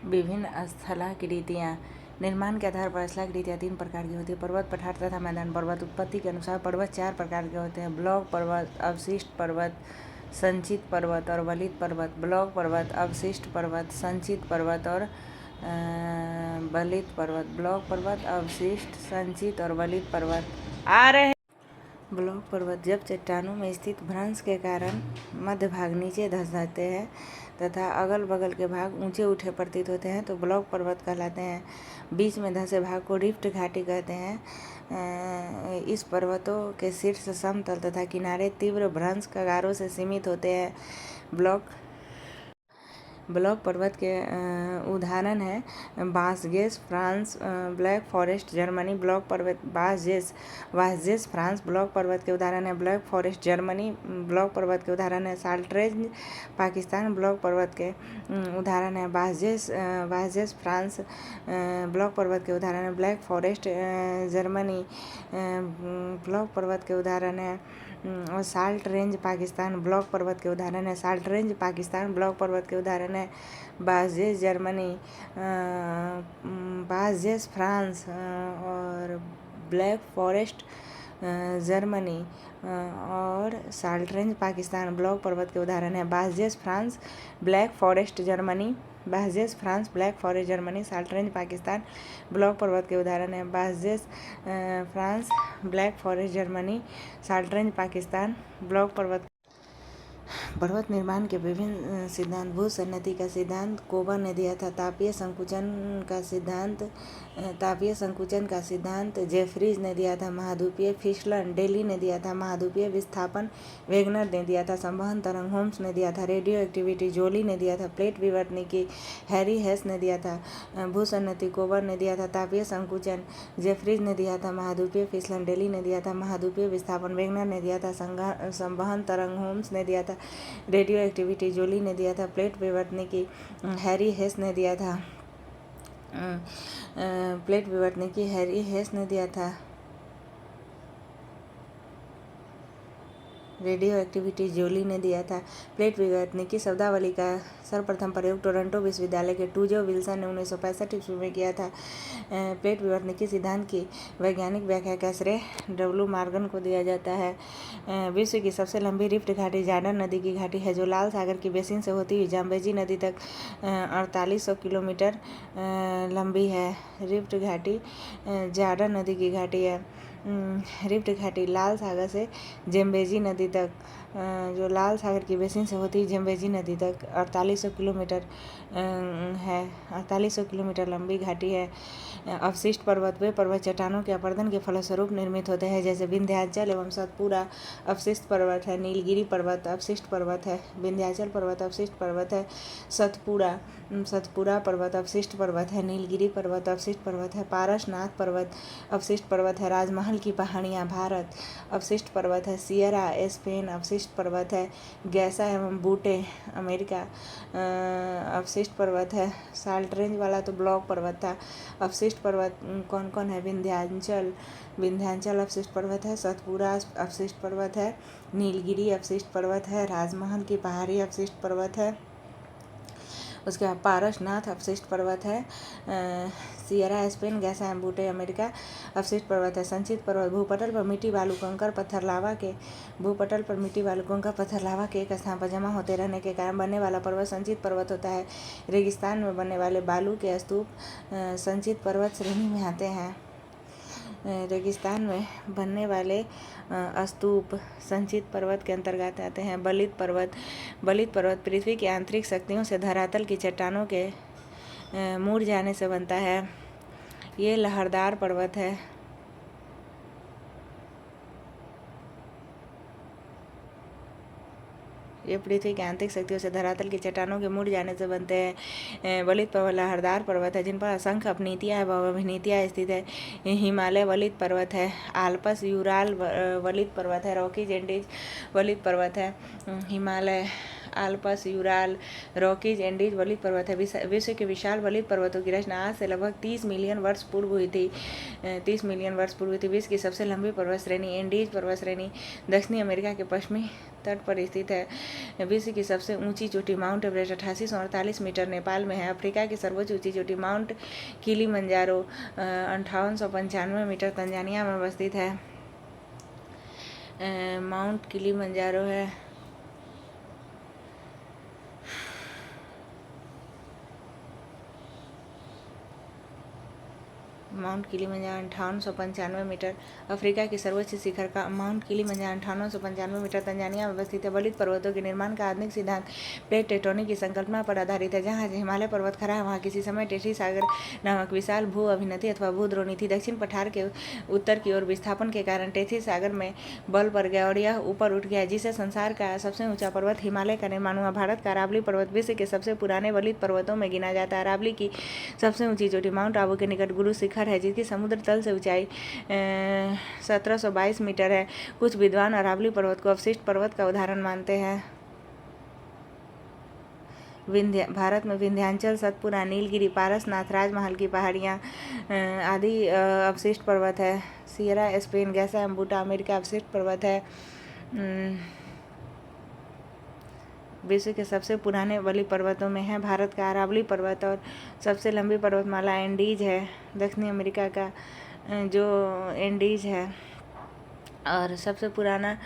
विभिन्न स्थलाकृतियाँ। निर्माण के आधार पर स्थलाकृतियाँ 3 प्रकार की होती है: पर्वत, पठार तथा मैदान पर्वत। उत्पत्ति के अनुसार पर्वत 4 प्रकार के होते हैं: ब्लॉक पर्वत, अवशिष्ट पर्वत, संचित पर्वत और वलित पर्वत। ब्लॉक पर्वत, अवशिष्ट पर्वत, संचित पर्वत और वलित पर्वत। ब्लॉक पर्वत, अवशिष्ट, संचित और वलित पर्वत आ रहे। ब्लॉक पर्वत जब चट्टानों में स्थित भ्रंश के कारण मध्य भाग नीचे धंस जाते हैं तथा अगल बगल के भाग ऊंचे उठे प्रतीत होते हैं तो ब्लॉक पर्वत कहलाते हैं। बीच में धंसे भाग को रिफ्ट घाटी कहते हैं। इस पर्वतों के शीर्ष समतल तथा किनारे तीव्र भ्रंश कगारों से सीमित होते हैं। ब्लॉक पर्वत के उदाहरण हैं Vosges France, black forest Germany. Block पर्वत बासजेस फ्रांस ब्लॉक पर्वत के उदाहरण है। ब्लैक फॉरेस्ट जर्मनी ब्लॉक पर्वत के उदाहरण है। साल्ट रेंज पाकिस्तान ब्लॉक पर्वत के उदाहरण है। बासजेस फ्रांस ब्लॉक पर्वत के उदाहरण है। ब्लैक फॉरेस्ट जर्मनी ब्लॉक पर्वत के उदाहरण है। और साल्ट रेंज पाकिस्तान ब्लॉक पर्वत के उदाहरण है। साल्ट रेंज पाकिस्तान ब्लॉक पर्वत के उदाहरण है। बासजेस जर्मनी, बासजेस फ्रांस और ब्लैक फॉरेस्ट जर्मनी और साल्ट रेंज पाकिस्तान ब्लॉक पर्वत के उदाहरण है। Vosges France black forest Germany, Vosges France black forest Germany, salt range Pakistan block पर्वत के उदाहरण है। Vosges France black forest Germany, salt range Pakistan block पर्वत। पर्वत निर्माण के विभिन्न सिद्धांत। भूसन्नति का सिद्धांत कोबा ने दिया था। तापीय संकुचन का सिद्धांत जेफरीज ने दिया था। महाद्वीपीय फिसलन डेली ने दिया था। महाद्वीपीय विस्थापन वेगनर ने दिया था। संवहन तरंग होम्स ने दिया था। रेडियो एक्टिविटी जोली ने दिया था। प्लेट विवर्तनिकी हैरी हेस ने दिया था। भूसन्नति कोबर ने दिया था। तापीय संकुचन जेफरीज ने दिया था। महाद्वीपीय फिसलन डेली ने दिया था। महाद्वीपीय विस्थापन वेगनर ने दिया था। संवहन तरंग होम्स ने दिया था। रेडियो एक्टिविटी जोली ने दिया था। प्लेट विवर्तनिकी हैरी हेस ने दिया था। प्लेट विवर्तनिकी हैरी हेस ने दिया था। रेडियो एक्टिविटी जोली ने दिया था। प्लेट विवर्तनिकी शब्दावली का सर्वप्रथम प्रयोग टोरंटो विश्वविद्यालय के टूजो विल्सन ने 1965 ईस्वी में किया था। प्लेट विवर्तनिकी सिद्धांत की वैज्ञानिक व्याख्या का श्रेय डब्ल्यू मॉर्गन को दिया जाता है। विश्व की सबसे लंबी रिफ्ट घाटी जॉर्डन नदी की घाटी है जो लाल सागर की बेसिन से होती हुई जाम्बेजी नदी तक 4800 किलोमीटर लंबी है। रिफ्ट घाटी जॉर्डन नदी की घाटी है। रिफ्ट घाटी लाल सागर से जेम्बेजी नदी तक जो लाल सागर की बेसिन से होती है जेम्बेजी नदी तक 4800 किलोमीटर है। 4800 किलोमीटर लंबी घाटी है। अवशिष्ट पर्वत वे पर्वत चट्टानों के अपरदन के फलस्वरूप निर्मित होते हैं जैसे विंध्याचल एवं सतपुड़ा अवशिष्ट पर्वत है। नीलगिरी पर्वत अवशिष्ट पर्वत है। विंध्याचल पर्वत अवशिष्ट पर्वत है। सतपुड़ा पर्वत अवशिष्ट पर्वत है। नीलगिरी पर्वत अवशिष्ट पर्वत है। पारसनाथ पर्वत अवशिष्ट पर्वत है। राजमहल की पहाड़ियाँ भारत अवशिष्ट पर्वत है। सियरा स्पेन अवशिष्ट पर्वत है। गैसा एवं बूटे अमेरिका अवशिष्ट पर्वत है। साल्ट रेंज वाला तो ब्लॉक पर्वत था। अवशिष्ट पर्वत कौन कौन है? विंध्याचल अवशिष्ट पर्वत है। सतपुड़ा अवशिष्ट पर्वत है। नीलगिरी अवशिष्ट पर्वत है। राजमहल की पहाड़ी अवशिष्ट पर्वत है। उसके बाद पारसनाथ अवशिष्ट पर्वत है। सियरा स्पेन गैसा एवं बूटे अमेरिका अवशिष्ट पर्वत है। संचित पर्वत भूपटल पर मिट्टी बालू कंकर पत्थर लावा के एक स्थान पर जमा होते रहने के कारण बनने वाला पर्वत संचित पर्वत होता है। रेगिस्तान में बनने वाले बालू के स्तूप संचित पर्वत श्रेणी में आते हैं। रेगिस्तान में बनने वाले स्तूप संचित पर्वत के अंतर्गत आते हैं। बलित पर्वत पृथ्वी की आंतरिक शक्तियों से धरातल की चट्टानों के मुड़ जाने से बनता है। ये लहरदार पर्वत है। ये पृथ्वी की आंतरिक शक्तियों से धरातल की चट्टानों के मुड़ जाने से बनते हैं। वलित पर्वत लहरदार पर्वत है जिन पर असंख्य अपनीतियाँ एवं अभिनीतियाँ स्थित है। हिमालय वलित पर्वत है। आल्पस यूराल वलित पर्वत है। रॉकीज एंडीज वलित पर्वत है। Himalaya Alps, Ural, Rockies, Andes वलित पर्वत है। विश्व के विशाल वलित पर्वतों की रचना आज से लगभग 30 मिलियन वर्ष पूर्व हुई थी। 30 मिलियन वर्ष पूर्व हुई थी। विश्व की सबसे लंबी पर्वत श्रेणी एंडीज पर्वत श्रेणी दक्षिणी अमेरिका के पश्चिमी तट पर स्थित है। विश्व की सबसे ऊंची चोटी माउंट एवरेस्ट 8848 मीटर नेपाल में है। अफ्रीका की सर्वोच्च ऊंची चोटी माउंट किलिमंजारो 5895 मीटर तंजानिया में अवस्थित है। माउंट किलिमंजारो है माउंट किलिमंजारो 5895 मीटर। अफ्रीका की सर्वोच्च शिखर का माउंट किलिमंजारो 5895 मीटर तंजानिया में अवस्थित है। वलित पर्वतों के निर्माण का आधुनिक सिद्धांत प्लेट टेक्टोनिक की संकल्पना पर आधारित है। जहाँ हिमालय पर्वत खड़ा है वहाँ किसी समय टेथी सागर नामक विशाल भू अभिनति अथवा भूद्रोणी थी। दक्षिण पठार के उत्तर की ओर विस्थापन के कारण टेथी सागर में बल पड़ गया और यह ऊपर उठ गया, जिससे संसार का सबसे ऊंचा पर्वत हिमालय का निर्माण हुआ। भारत का अरावली पर्वत विश्व के सबसे पुराने वलित पर्वतों में गिना जाता है। अरावली की सबसे ऊंची चोटी माउंट आबू के निकट गुरु शिखर है, जिसकी समुद्र तल से ऊंचाई 1722 मीटर है। कुछ विद्वान अरावली पर्वत को अवशिष्ट पर्वत का उदाहरण मानते हैं। भारत में विंध्याचल, सतपुरा, नीलगिरी, पारसनाथ, राजमहल की पहाड़ियाँ आदि अवशिष्ट पर्वत है। सियरा स्पेन, गैसा एम्बूटा अमेरिका अवशिष्ट पर्वत है। विश्व के सबसे पुराने वलित पर्वतों में है भारत का अरावली पर्वत और सबसे लंबी पर्वतमाला एंडीज है। दक्षिणी अमेरिका का जो एंडीज है और सबसे पुराना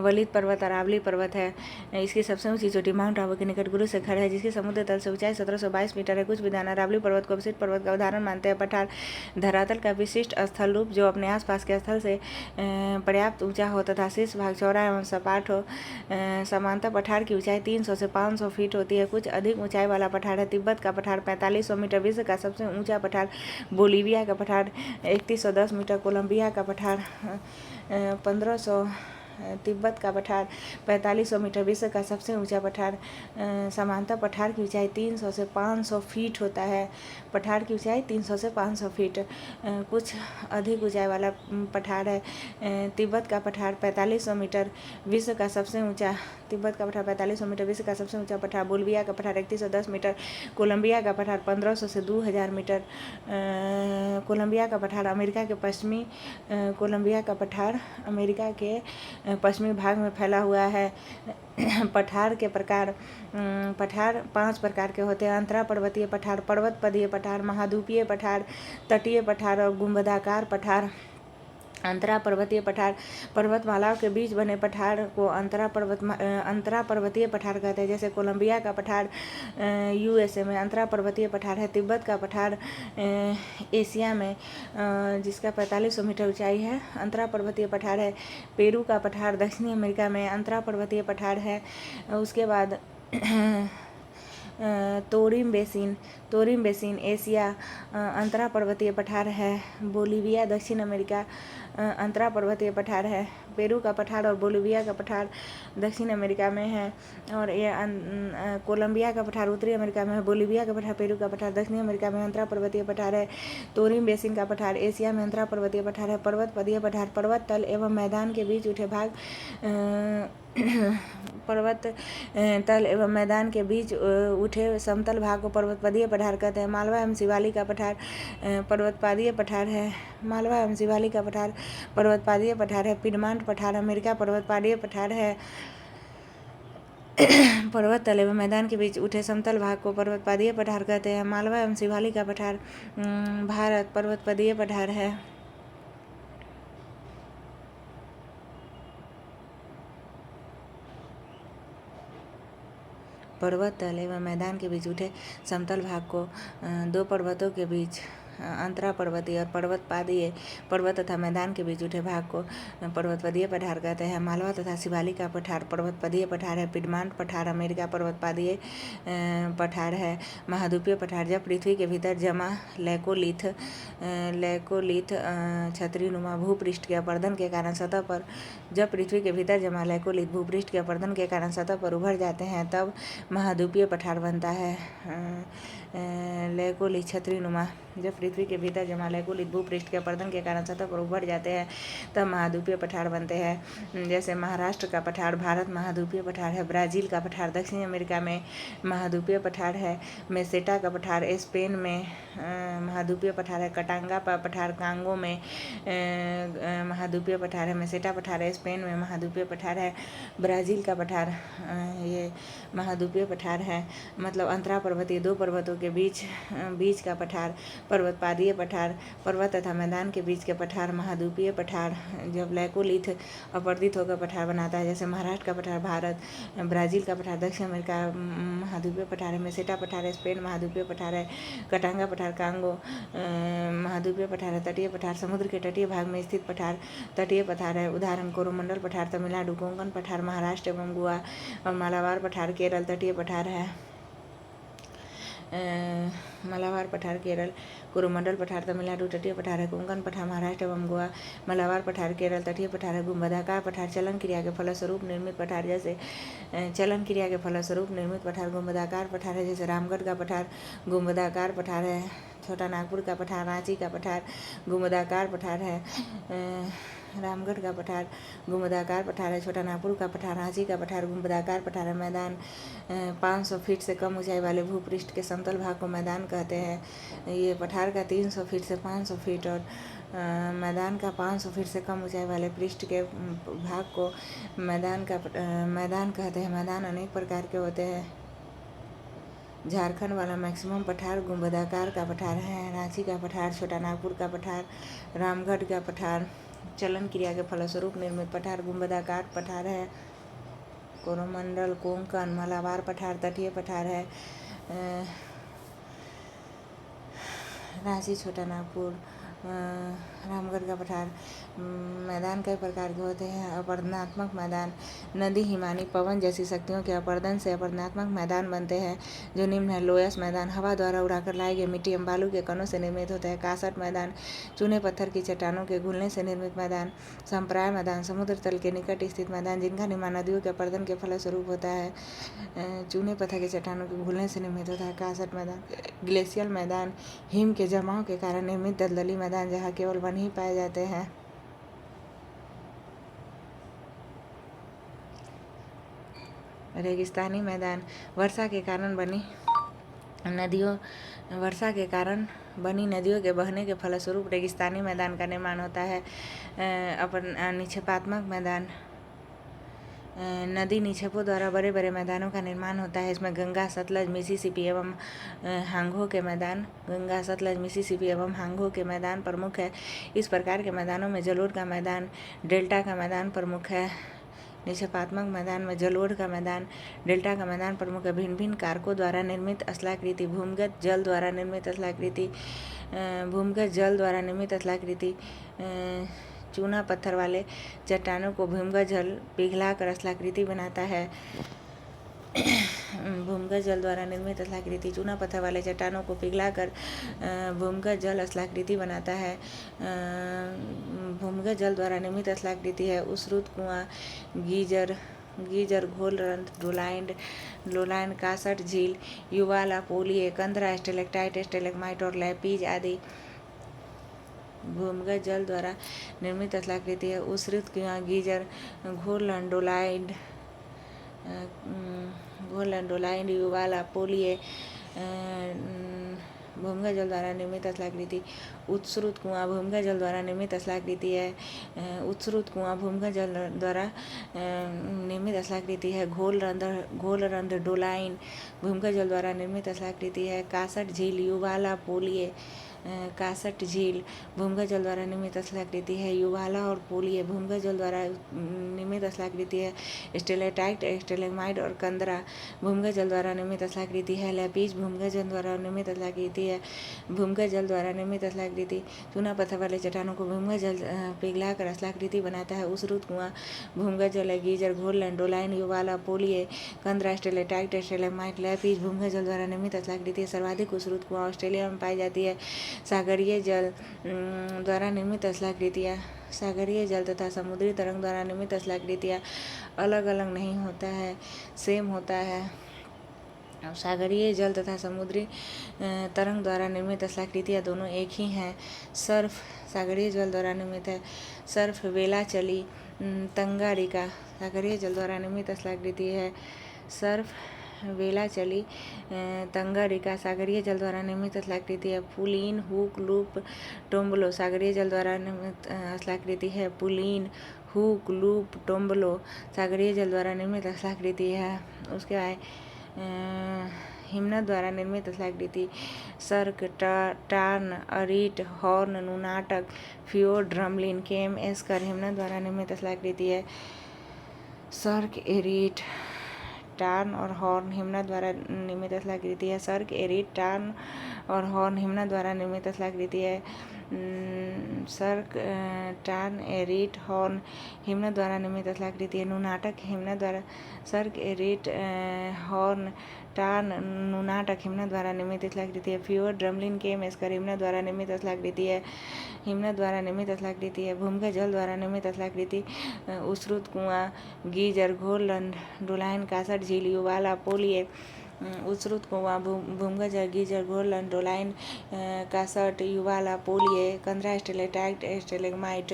वलित पर्वत अरावली पर्वत है। इसकी सबसे ऊंची चोटी माउंट आबू के निकट गुरु शिखर है, जिसकी समुद्र तल से ऊंचाई 1722 मीटर है। कुछ विद्वान अरावली पर्वत को अवशिष्ट पर्वत का उदाहरण मानते हैं। पठार धरातल का विशिष्ट स्थल रूप जो अपने आसपास के स्थल से पर्याप्त ऊंचा हो तथा शीर्ष भाग चौड़ा एवं सपाट हो। समांतर पठार की ऊंचाई 300 से 500 फीट होती है। कुछ अधिक ऊंचाई वाला पठार है तिब्बत का पठार 4500 मीटर। विश्व का सबसे ऊंचा पठार बोलीविया का पठार 3110 मीटर। कोलंबिया का पठार 1500। तिब्बत का पठार 4500 मीटर। विश्व का सबसे ऊंचा पठार समांतर पठार की ऊंचाई 300 से 500 फीट होता है। पठार की ऊंचाई 300 से 500 फीट। कुछ अधिक ऊंचाई वाला पठार है तिब्बत का पठार 4500 मीटर। विश्व का सबसे ऊंचा तिब्बत का पठार 4500 मीटर। विश्व का सबसे ऊंचा पठार बोलिविया का पठार 3110 मीटर। कोलंबिया का पठार 1500 से 2000 मीटर। कोलंबिया का पठार अमेरिका के पश्चिमी कोलंबिया का पठार अमेरिका के पश्चिमी भाग में फैला हुआ है। पठार के प्रकार पठार 5 प्रकार के होते हैं। अंतरा पर्वतीय पठार, पर्वतपदीय पठार, महाद्वीपीय पठार, तटीय पठार और गुंबदाकार पठार। अंतरा पर्वतीय पठार पर्वतमालाओं के बीच बने पठार को अंतरा पर्वतीय पठार कहते हैं। जैसे कोलंबिया का पठार यूएसए में अंतरा पर्वतीय पठार है। तिब्बत का पठार एशिया में जिसका 4500 मीटर ऊंचाई है अंतरा पर्वतीय पठार है। पेरू का पठार दक्षिणी अमेरिका में अंतरा पर्वतीय पठार है। उसके बाद तोरिम बेसिन एशिया अंतरा पर्वतीय पठार है। बोलिविया दक्षिण अमेरिका अंतरा पर्वतीय पठार है। पेरू का पठार और बोलिविया का पठार दक्षिण अमेरिका में है और ये कोलंबिया का पठार उत्तरी अमेरिका में है। बोलिविया का पठार, पेरू का पठार दक्षिणी अमेरिका में अंतरा पर्वतीय पठार है। तोरिम बेसिन का पठार एशिया में अंतरा पर्वतीय पठार है। पर्वतपदीय पठार पर्वत तल एवं मैदान के बीच उठे भाग पर्वत तल एवं मैदान के बीच उठे समतल भाग को पर्वतपदीय पठार कहते हैं। मालवा एवं शिवालिक का पठार पर्वतपादीय पठार है। मालवा एवं शिवालिक का पठार पर्वतपादीय पठार है। पिडमांट पठार अमेरिका पर्वतपादीय पठार है। पर्वत तल एवं मैदान के बीच उठे समतल भाग को पर्वतपादीय पठार कहते हैं। मालवा एवं शिवालिक का पठार भारत पर्वतपादीय पठार है। पर्वत तल एवं मैदान के बीच उठे समतल भाग को दो पर्वतों के बीच अंतरा पर्वतीय और पर्वतपादीय पर्वत तथा मैदान के बीच उठे भाग को पर्वतपादीय पठार कहते हैं। मालवा तथा शिवालिक का पठार पर्वतपादीय पठार है। पिडमांट पठार अमेरिका पर्वतपादीय पठार है। महाद्वीपीय पठार जब पृथ्वी के भीतर जमा लैकोलिथ छतरीनुमा भूपृष्ठ के अपरदन के कारण सतह पर जब पृथ्वी के भीतर जमा लैकोलिथ भूपृष्ठ के अपरदन के कारण सतह पर उभर जाते हैं तब महाद्वीपीय पठार बनता है। लैकोलिथ छतरीनुमा जब पृथ्वी के भीतर जमालय कुलित भूपृष्ठ के अपर्दन के कारण सतह पर उभर जाते हैं तब महाद्वीपीय पठार बनते हैं। जैसे महाराष्ट्र का पठार भारत महाद्वीपीय पठार है, ब्राज़ील का पठार दक्षिण अमेरिका में महाद्वीपीय पठार है, मेसेटा का पठार स्पेन में महाद्वीपीय पठार है, कटांगा पठार कांगो में महाद्वीपीय पठार है, मेसेटा पठार स्पेन में महाद्वीपीय पठार है, ब्राज़ील का पठार ये महाद्वीपीय पठार है, मतलब अंतरा पर्वतीय दो पर्वतों के बीच का पठार, पर्वतपादीय पठार, पर्वत तथा मैदान के बीच के पठार महाद्वीपीय पठार, जब लैकोलिथ अपर्दित होकर पठार बनाता है। जैसे महाराष्ट्र का पठार भारत, ब्राज़ील का पठार दक्षिण अमेरिका महाद्वीपीय पठार है, मेसेटा पठार स्पेन महाद्वीपीय पठार है, कटांगा पठार कांगो महाद्वीपीय पठार है, तटीय पठार समुद्र के तटीय भाग में स्थित पठार तटीय पठार है। उदाहरण कोरोमंडल पठार तमिलनाडु, कोंकण पठार महाराष्ट्र एवं गोवा और मालाबार पठार केरल तटीय पठार है। मालाबार पठार केरल, कोरोमंडल पठार तमिलनाडु तटीय पठार है, कोंकण पठार महाराष्ट्र एवं गोवा, मालाबार पठार केरल तटीय पठार है। गुंबदाकार पठार चलन क्रिया के फलस्वरूप निर्मित पठार, जैसे चलन क्रिया के फलस्वरूप निर्मित पठार गुंबदाकार पठार है। जैसे रामगढ़ का पठार गुंबदाकार पठार है, छोटा नागपुर का पठार, रांची का पठार गुंबदाकार पठार है। रामगढ़ का पठार गुंबदाकार पठार है, छोटा नागपुर का पठार, रांची का पठार गुंबदाकार पठार है। मैदान 500 फीट से कम ऊंचाई वाले भूपृष्ठ के समतल भाग को मैदान कहते हैं। ये पठार का 300 फीट से 500 फीट और मैदान का 500 फीट से कम ऊंचाई वाले पृष्ठ के भाग को मैदान कहते हैं। मैदान अनेक प्रकार के होते हैं। झारखंड वाला मैक्सिमम पठार गुंबदाकार का पठार है। रांची का पठार, छोटा नागपुर का पठार, रामगढ़ का पठार चलन क्रिया के फलस्वरूप निर्मित पठार गुंबदाकार पठार है। कोरोमंडल, कोंकण, मालाबार पठार तटीय पठार है। रांची, छोटा नागपुर, रामगढ़ का पठार। मैदान कई प्रकार के होते हैं। अपर्दनात्मक मैदान नदी, हिमानी, पवन जैसी शक्तियों के अपर्दन से अपर्दनात्मक मैदान बनते हैं जो निम्न है। लोयस मैदान हवा द्वारा उड़ाकर लाए गए मिट्टी एवं बालू के कणों से निर्मित होता है। कासट मैदान चूने पत्थर की चट्टानों के घुलने से निर्मित मैदान। संप्राय मैदान समुद्र तल के निकट स्थित मैदान जिनका निर्माण नदियों के अपर्दन के फलस्वरूप होता है। चूने पत्थर की चट्टानों के घुलने से निर्मित होता है। कासट मैदान। ग्लेशियल मैदान हिम के जमाव के कारण निर्मित दलदली मैदान जहाँ केवल वन ही पाए जाते हैं। रेगिस्तानी मैदान वर्षा के कारण बनी नदियों के बहने के फलस्वरूप रेगिस्तानी मैदान का निर्माण होता है। निक्षेपात्मक मैदान नदी निक्षेपों द्वारा बड़े बड़े मैदानों का निर्माण होता है। इसमें गंगा, सतलज, मिसिसिपी एवं हांगो के मैदान प्रमुख है। इस प्रकार के मैदानों में जलोढ़ का मैदान, डेल्टा का मैदान प्रमुख है। निक्षेपात्मक मैदान में जलोढ़ का मैदान, डेल्टा का मैदान प्रमुख है। भिन्न भिन्न कारकों द्वारा निर्मित स्थलाकृति भूमिगत जल द्वारा निर्मित स्थलाकृति चूना पत्थर वाले चट्टानों को भूमिगत जल पिघलाकर स्थलाकृति बनाता है। भूमिगत जल द्वारा निर्मित स्थलाकृति चूना पत्थर वाले चट्टानों को पिघलाकर भूमिगत जल स्थलाकृति बनाता है। भूमिगत जल द्वारा निर्मित स्थलाकृति है उस्रुत कुआं, गीजर, घोलरंध्र, डोलाइन, कासट झील, युवाला, पोलिये, कंदरा, स्टेलेक्टाइट, स्टेलेग्माइट और लैपीज आदि। भूमिगत जल द्वारा निर्मित स्थलाकृति है उस्रुत कुआं, गीजर, घोलरंध्र, डोलाइन, युवाला, पोलिये। भूमिगत जल द्वारा निर्मित स्थलाकृति उत्सृत कुआं भूमिगत जल द्वारा निर्मित स्थलाकृति है। उत्सृत कुआं भूमिगत जल द्वारा निर्मित स्थलाकृति है। घोलरंध्र, डोलाइन भूमिगत जल द्वारा निर्मित स्थलाकृति है। कासट झील, युवाला, पोलिये। कासट झील भूमिगत जल द्वारा निर्मित स्थलाकृति है। युवाला और पोलिये भूमिगत जल द्वारा निर्मित स्थलाकृति है। स्टेलेटाइट, स्टेलेग्माइट और कंदरा भूमिगत जल द्वारा निर्मित स्थलाकृति है। लैपीज भूमिगत जल द्वारा निर्मित स्थलाकृति है। भूमिगत जल द्वारा निर्मित स्थलाकृति चूना पत्थर वाले चट्टानों को भूमिगत जल पिघलाकर स्थलाकृति बनाता है। उस्रुत कुआं भूमिगत जल है। गीजर, घोलरंध्र, डोलाइन, युवाला, पोलिये, कंदरा, स्टेलेटाइट, स्टेलेग्माइट, लैपीज भूमिगत जल द्वारा निर्मित स्थलाकृति है। सर्वाधिक उस्रुत कुआं ऑस्ट्रेलिया में पाई जाती है। सागरीय जल द्वारा निर्मित स्थलाकृतियाँ सागरीय जल तथा समुद्री तरंग द्वारा निर्मित स्थलाकृतियाँ अलग अलग नहीं होता है, सेम होता है। सागरीय जल तथा समुद्री तरंग द्वारा निर्मित स्थलाकृतियाँ दोनों एक ही हैं। सर्फ सागरीय जल द्वारा निर्मित है। सर्फ वेलाचली तंगारिका सागरीय जल द्वारा निर्मित स्थलाकृति है। सर्फ वेलाचली तंगारिका सागरीय जल द्वारा निर्मित स्थलाकृति है। पुलीन हुक लूप टोम्बलो सागरीय जल द्वारा निर्मित स्थलाकृति है। पुलीन हुक लूप टोम्बलो सागरीय जल द्वारा निर्मित स्थलाकृति है। उसके बाद हिमनद द्वारा निर्मित स्थलाकृति सर्क टार्न अरीट हॉर्न नूनाटक फ्योर्ड ड्रमलिन केम एस्कर हिमनद द्वारा निर्मित स्थलाकृति है। सर्क एरीट टार्न और हॉर्न हिमनद द्वारा निर्मित स्थलाकृति है। सर्क एरीट टार्न और हॉर्न हिमनद द्वारा निर्मित स्थलाकृति है। सर्क टार्न एरीट हॉर्न हिमनद द्वारा निर्मित स्थलाकृति है। नूनाटक हिमनद द्वारा सर्क एरीट हॉर्न टार्न नूनाटक हिमनद द्वारा निर्मित स्थलाकृति है। फ्योर्ड ड्रमलिन केम एस्कर हिमनद द्वारा निर्मित स्थलाकृति है। हिमनद द्वारा निर्मित स्थलाकृति है। भूमिगत जल द्वारा निर्मित स्थलाकृति उस्रुत कुआं गीजर घोरलंड डोलाइन कासट झील युवाला पोलिए उस्रुत कुआं भूमिगत जल गीजर घोरलंड डोलाइन कासट युवाला पोलिए कंदरा स्टेलेटाइट स्टेलेग्माइट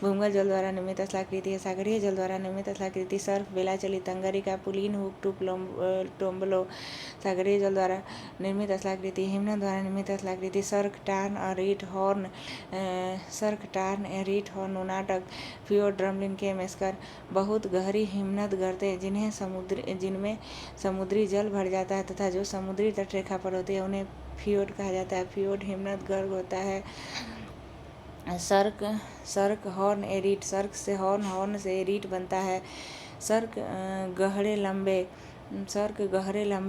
भूमिगत जल द्वारा निर्मित स्थलाकृति है। सागरीय जल द्वारा निर्मित स्थलाकृति सर्फ बेलाचली तंगारिका पुलीन हुक टूप टोम्बलो सागरीय जल द्वारा निर्मित स्थलाकृति हिमनद द्वारा निर्मित स्थलाकृति सर्क टार्न अरीट हॉर्न सर्क टार्न एरीट हॉर्न नूनाटक फ्योर्ड ड्रमलिन केम एस्कर बहुत गहरी हिमनद गर्तें जिनमें समुद्री जल भर जाता है तथा जो समुद्री तटरेखा पर होती है उन्हें फ्योर्ड कहा जाता है। फ्योर्ड हिमनद गर्भ होता है। सर्क हॉर्न एरीट सर्क से हॉर्न हॉर्न से एरीट बनता है। सर्क गहरे लंबे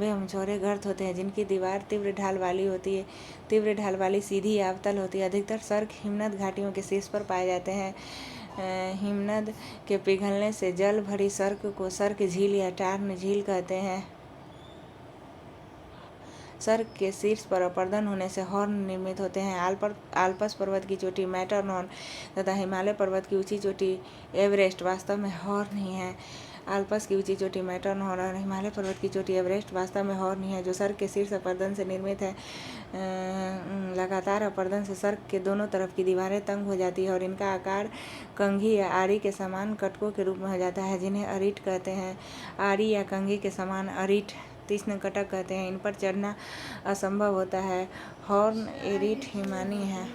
एवं चौड़े गर्त होते हैं जिनकी दीवार तीव्र ढाल वाली होती है। तीव्र ढाल वाली सीधी या अवतल होती है। अधिकतर सर्क हिमनद घाटियों के शीर्ष पर पाए जाते हैं। हिमनद के पिघलने से जल भरी सर्क को सर्क झील या टार्न झील कहते हैं। सर्क के शीर्ष पर अपर्दन होने से हॉर्न निर्मित होते हैं। आल्पस पर्वत की चोटी मैटरहॉर्न तथा हिमालय पर्वत की ऊंची चोटी एवरेस्ट वास्तव में हॉर्न ही है। आल्पस की ऊंची चोटी मैटरहॉर्न और हिमालय पर्वत की चोटी एवरेस्ट वास्तव में हॉर्न ही है जो सर्क के शीर्ष अपर्दन से निर्मित है। लगातार अपर्दन से सर्क के दोनों तरफ की दीवारें तंग हो जाती है और इनका आकार कंघी या आरी के समान कटकों के रूप में हो जाता है जिन्हें अरीट कहते हैं। आरी या कंघी के समान अरीट तीक्ष्ण कटक कहते हैं। इन पर चढ़ना असंभव होता है। हॉर्न एरीट हिमानी है।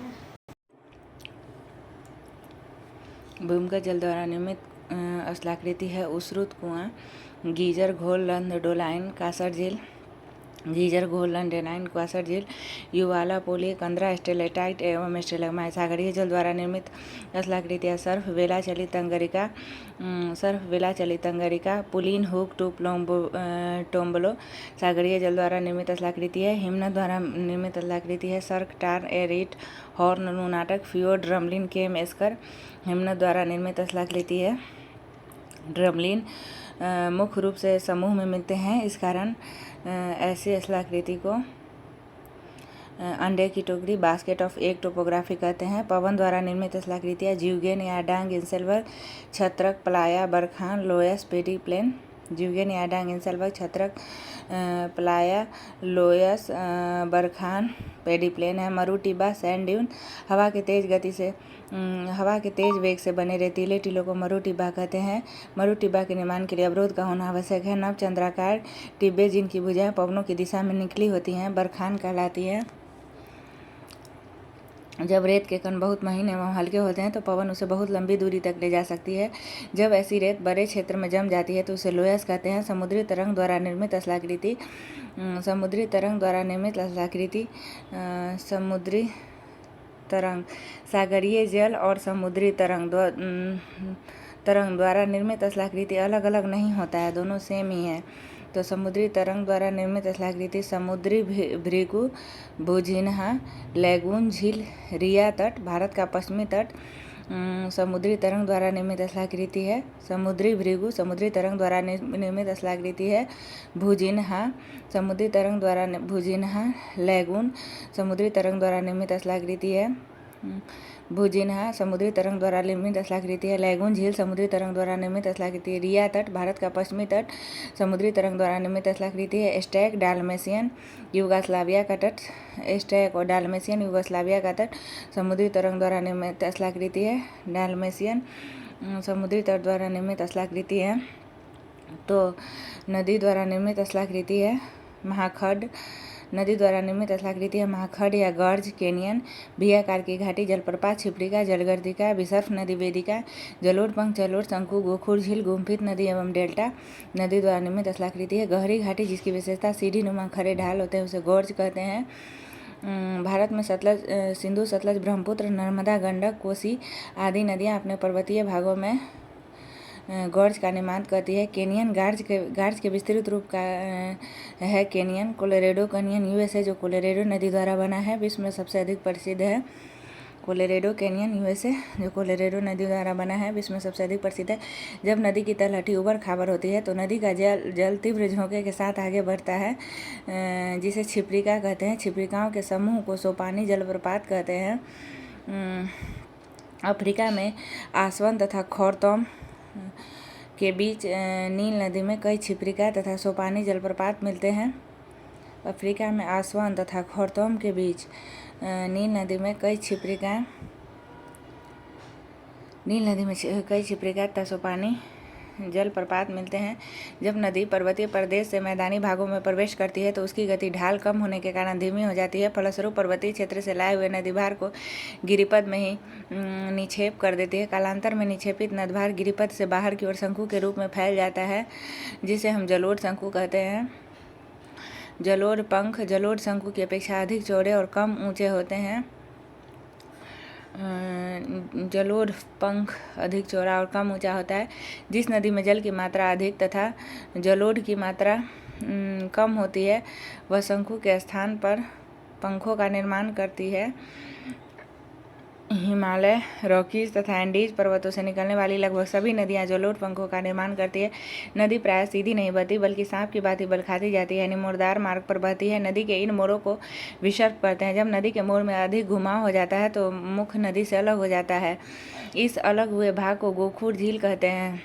भूमिगत जल द्वारा निर्मित स्थलाकृति है उस्रुत कुआं गीजर घोरलंद डोलाइन कासट झील गीजर घोरलंड डेनाइन कासट झील युवाला पोली कंदरा स्टेलेटाइट एवं स्टेलेग्माइट सागरीय जल द्वारा निर्मित स्थलाकृतियाँ सर्फ वेलाचली तंगारिका पुलीन हुक टूप टोम्बलो सागरीय जल द्वारा निर्मित स्थलाकृति है। हिमनद द्वारा निर्मित स्थलाकृति है। सर्क टार्न एरीट हॉर्न नूनाटक फ्योर्ड ड्रमलिन केम एस्कर हिमनद द्वारा निर्मित स्थलाकृति है। ड्रमलिन मुख्य रूप से समूह में मिलते हैं। इस कारण ऐसी स्थलाकृति को अंडे की टोकरी बास्केट ऑफ एग टोपोग्राफी कहते हैं। पवन द्वारा निर्मित स्थलाकृतियाँ ज्यूगेन याडांग इंसेलवर्ग छत्रक प्लाया बरखान लोयस पेडी प्लेन ज्यूगेन याडांग इंसेलवर्ग छत्रक प्लाया लोयस बरखान पेडी प्लेन है। मरु टिब्बा सैंड ड्यून हवा के तेज वेग से बने रेतीले टीलों को मरु टिब्बा कहते हैं। मरु टिब्बा के निर्माण के लिए अवरोध का होना आवश्यक है। नव चंद्राकार टिब्बे जिनकी भुजाएं पवनों की दिशा में निकली होती हैं बरखान कहलाती है। जब रेत के कण बहुत महीन एवं हल्के होते हैं तो पवन उसे बहुत लंबी दूरी तक ले जा सकती है। जब ऐसी रेत बड़े क्षेत्र में जम जाती है तो उसे लोयस कहते हैं। समुद्री तरंग द्वारा निर्मित समुद्री तरंग सागरीय जल और समुद्री तरंग द्वारा निर्मित स्थलाकृति अलग अलग नहीं होता है, दोनों सेम ही है। तो समुद्री तरंग द्वारा निर्मित स्थलाकृति समुद्री भृगु भुजिन्हा लैगून झील रिया तट भारत का पश्चिमी तट समुद्री तरंग द्वारा निर्मित स्थलाकृति है। समुद्री भृगु समुद्री तरंग द्वारा निर्मित स्थलाकृति है। भुजिन्हा समुद्री तरंग द्वारा भुजिन्हा लैगून समुद्री तरंग द्वारा निर्मित स्थलाकृति है। भुजिन्हा समुद्री तरंग द्वारा निर्मित स्थलाकृति है। लैगून झील समुद्री तरंग द्वारा निर्मित स्थलाकृति है। रिया तट भारत का पश्चिमी तट समुद्री तरंग द्वारा निर्मित स्थलाकृति है। स्टैक डाल्मेशियन युगोस्लाविया का तट स्टैक और डाल्मेशियन युगोस्लाविया का तट समुद्री तरंग द्वारा निर्मित स्थलाकृति है। डाल्मेशियन समुद्री तट द्वारा निर्मित स्थलाकृति है। तो नदी द्वारा निर्मित स्थलाकृति है महाखंड। नदी द्वारा निर्मित स्थलाकृति है महाखंड या गर्ज कैनियन। भी आकार की घाटी जलप्रपात छिप्रिका जलगर्दिका विसर्प नदी वेदिका जलोढ़ पंख जलोढ़ शंकु गोखुर झील गुम्फित नदी एवं डेल्टा नदी द्वारा निर्मित स्थलाकृति है। गहरी घाटी जिसकी विशेषता सीढ़ी नुमा खड़े ढाल होते हैं उसे गोर्ज कहते हैं। भारत में सतलज सिंधु सतलज ब्रह्मपुत्र नर्मदा गंडक कोसी आदि नदियाँ अपने पर्वतीय भागों में गॉर्ज का निर्माण करती है। कैनियन गार्ज के विस्तृत रूप का है कैनियन। कोलोरेडो कैनियन यूएसए जो कोलोरेडो नदी द्वारा बना है विश्व में सबसे अधिक प्रसिद्ध है। कोलोरेडो कैनियन यूएसए जो कोलोरेडो नदी द्वारा बना है विश्व में सबसे अधिक प्रसिद्ध है। जब नदी की तलहटी उबड़ खाबड़ होती है तो नदी का जल तीव्र झोंके के साथ आगे बढ़ता है जिसे छिप्रिका कहते हैं। छिप्रिकाओं के समूह को सोपानी जलप्रपात कहते हैं। अफ्रीका में आसवन तथा खौरतौम के बीच नील नदी में कई छिप्रिका तथा सोपानी जलप्रपात मिलते हैं। अफ्रीका में आसवन तथा खौरतौम के बीच नील नदी में कई छिप्रिका तथा सोपानी जलप्रपात मिलते हैं। जब नदी पर्वतीय प्रदेश से मैदानी भागों में प्रवेश करती है तो उसकी गति ढाल कम होने के कारण धीमी हो जाती है। फलस्वरूप पर्वतीय क्षेत्र से लाए हुए नदीभार को गिरिपथ में ही निक्षेप कर देती है। कालांतर में निक्षेपित नदभार गिरिपथ से बाहर की ओर शंकु के रूप में फैल जाता है जिसे हम जलोढ़ शंकु कहते हैं। जलोढ़ पंख जलोढ़ शंकु की अपेक्षा अधिक चौड़े और कम ऊंचे होते हैं। जलोढ़ पंख अधिक चौड़ा और कम ऊंचा होता है। जिस नदी में जल की मात्रा अधिक तथा जलोढ़ की मात्रा कम होती है वह शंकु के स्थान पर पंखों का निर्माण करती है। हिमालय रॉकीज तथा एंडीज पर्वतों से निकलने वाली लगभग सभी नदियां जलोढ़ पंखों का निर्माण करती है। नदी प्रायः सीधी नहीं बहती बल्कि सांप की भांति बल खाती जाती है यानी मोड़दार मार्ग पर बहती है। नदी के इन मोड़ों को विसर्प कहते हैं। जब नदी के मोड़ में अधिक घुमाव हो जाता है तो मुख नदी से अलग हो जाता है। इस अलग हुए भाग को गोखुर झील कहते हैं।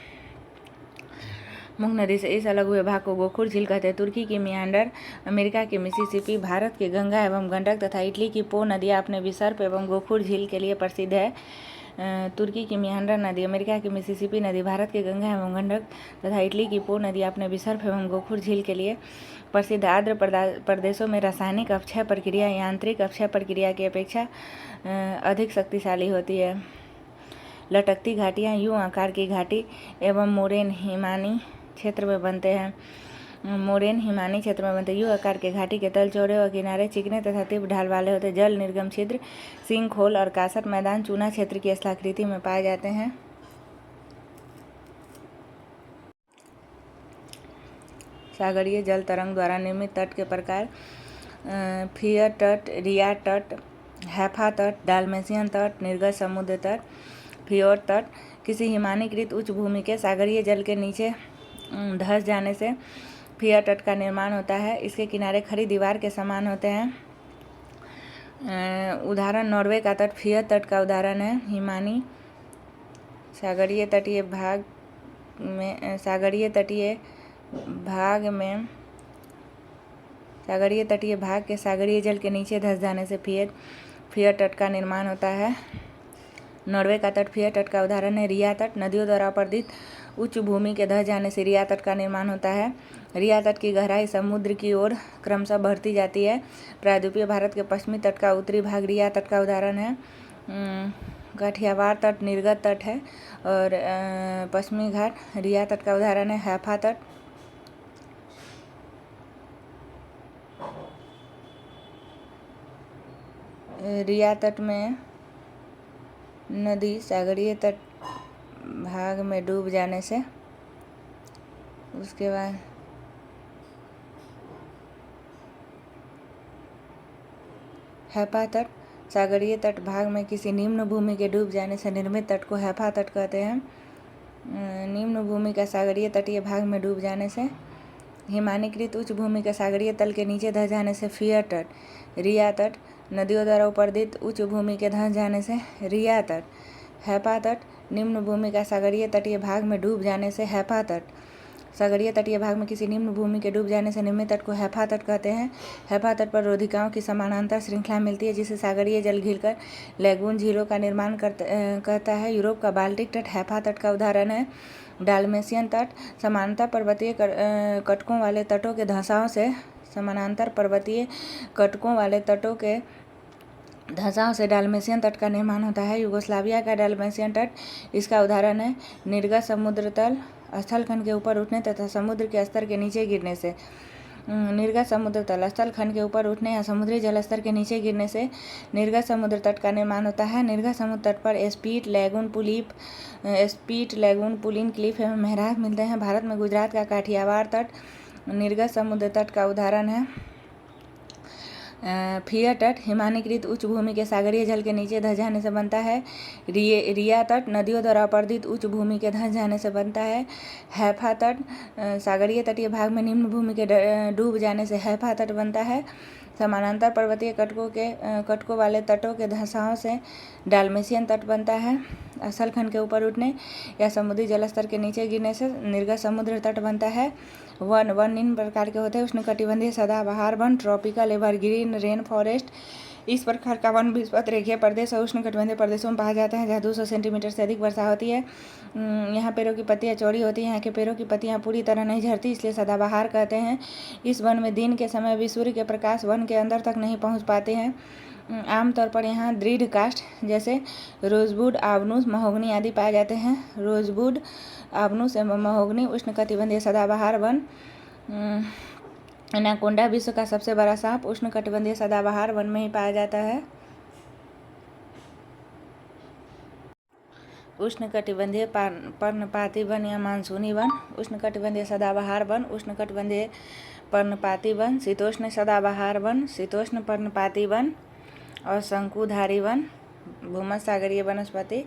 मुख नदी से इस अलग हुए भाग को गोखुर झील कहते हैं। तुर्की की मियांडर अमेरिका की मिसिसिपी भारत की गंगा एवं गंडक तथा इटली की पो नदियाँ अपने विसर्प एवं गोखुर झील के लिए प्रसिद्ध है। तुर्की की मियांडर नदी अमेरिका की मिसिसिपी नदी भारत की गंगा एवं गंडक तथा इटली की पो नदियाँ अपने विसर्प एवं गोखुर झील के लिए प्रसिद्ध। आर्द्र प्रदेशों में रासायनिक अपक्षय प्रक्रिया यांत्रिक अपक्षय प्रक्रिया की अपेक्षा अधिक शक्तिशाली होती है। लटकती घाटियाँ यूं आकार की घाटी एवं मोरेन हिमानी क्षेत्र में बनते हैं। मोरेन हिमानी क्षेत्र में बनते यूं आकार के घाटी के तल चौड़े और किनारे चिकने तथा तीव्र ढाल वाले होते। जल निर्गम छिद्र सिंह खोल और कासर मैदान चूना क्षेत्र की स्थलाकृति में पाए जाते हैं। सागरीय जल तरंग द्वारा निर्मित तट के प्रकार फियर तट रिया तट हैफा तट डाल्मेशियन तट निर्गत समुद्र तट फियोर तट। किसी हिमानीकृत उच्च भूमि के सागरीय जल के नीचे धंस जाने से फियर तट का निर्माण होता है। इसके किनारे खड़ी दीवार के समान होते हैं। उदाहरण नॉर्वे का तट फियर तट का उदाहरण है। हिमानी सागरीय तटीय भाग के सागरीय जल के नीचे धंस जाने से फियर तट का निर्माण होता है। नॉर्वे का तट फियर तट का उदाहरण है। रिया तट नदियों द्वारा अपर्दित उच्च भूमि के धंस जाने से रिया तट का निर्माण होता है। रिया तट की गहराई समुद्र की ओर क्रमशः बढ़ती जाती है। प्रायद्वीपीय भारत के पश्चिमी तट का उत्तरी भाग रिया तट का उदाहरण है। काठियावाड़ तट निर्गत तट है और पश्चिमी घाट रिया तट का उदाहरण है। हैफा तट रिया तट में नदी सागरीय तट भाग में डूब जाने से उसके बाद हैफा तट सागरीय तट भाग में किसी निम्न भूमि के डूब जाने से निर्मित तट को हैफा तट कहते हैं। निम्न भूमि का सागरीय तटीय भाग में डूब जाने से हिमानीकृत उच्च भूमि के सागरीय तल के नीचे धंस जाने से फियर तट, रिया तट। नदियों द्वारा उपर्दित उच्च भूमि के धंस जाने से रिया तट। हैफा तट, निम्न भूमि का सागरीय तटीय भाग में डूब जाने से हैफा तट। सागरीय तटीय भाग में किसी निम्न भूमि के डूब जाने से निम्न तट को हैफा तट कहते हैं। हैफा तट पर रोधिकाओं की समानांतर श्रृंखला मिलती है जिसे सागरीय जल घिरकर लैगून झीलों का निर्माण करता है। यूरोप का बाल्टिक तट हैफा तट का उदाहरण है। डाल्मेशियन तट, समानांतर पर्वतीय कटकों वाले तटों के धंसाओं से डाल्मेशियन तट का निर्माण होता है। यूगोस्लाविया का डाल्मेशियन तट इसका उदाहरण है। निर्गत समुद्र तल स्थलखंड के ऊपर उठने तथा समुद्र के स्तर के नीचे गिरने से। निर्गत समुद्र तल स्थलखंड के ऊपर उठने या समुद्री जल स्तर के नीचे गिरने से निर्गत समुद्र तट का निर्माण होता है। निर्गत समुद्र तट पर स्पीट, लैगून, पुलिन, क्लिफ एवं मेहराब मिलते हैं। भारत में गुजरात का काठियावाड़ तट निर्गत समुद्र तट का उदाहरण है। फियर तट हिमानीकृत उच्च भूमि के सागरीय जल के नीचे धंस जाने से बनता है। रिया तट नदियों द्वारा अपर्दित उच्च भूमि के धंस जाने से बनता है। हैफा तट सागरीय तटीय भाग में निम्न भूमि के डूब जाने से हैफा तट बनता है। समानांतर पर्वतीय कटकों वाले तटों के धंसाओं से डाल्मेशियन तट बनता है। स्थलखंड के ऊपर उठने या समुद्री जलस्तर के नीचे गिरने से निर्गत समुद्र तट बनता है। वन निम्न प्रकार के होते हैं: उष्णकटिबंधीय सदाबहार one, tropical evergreen rain forest. इस प्रकार का वन विषुवत रेखीय प्रदेश और उष्णकटिबंधीय प्रदेशों में पाया जाता है जहाँ 200 सेंटीमीटर से अधिक वर्षा होती है। यहाँ पेड़ों की पत्तियाँ चौड़ी होती हैं। यहाँ के पेड़ों की पत्तियाँ पूरी तरह नहीं झड़ती, इसलिए सदाबहार कहते हैं। इस वन में दिन के समय भी सूर्य के प्रकाश वन के अंदर तक नहीं पहुँच पाते हैं। आमतौर पर यहाँ दृढ़ काष्ठ जैसे रोजवुड, आबनूस, महोगनी आदि पाए जाते हैं। रोजवुड, आबनूस एवं महोगनी उष्णकटिबंधीय सदाबहार वन। एनाकोंडा विश्व का सबसे बड़ा सांप उष्णकटिबंधीय सदाबहार वन में ही पाया जाता है। उष्णकटिबंधीय पर्णपाती वन या मानसूनी वन, उष्णकटिबंधीय सदाबहार वन, उष्णकटिबंधीय पर्णपाती वन, शीतोष्ण सदाबहार वन, शीतोष्ण पर्णपाती वन और शंकुधारी वन, भूमध्यसागरीय वनस्पति।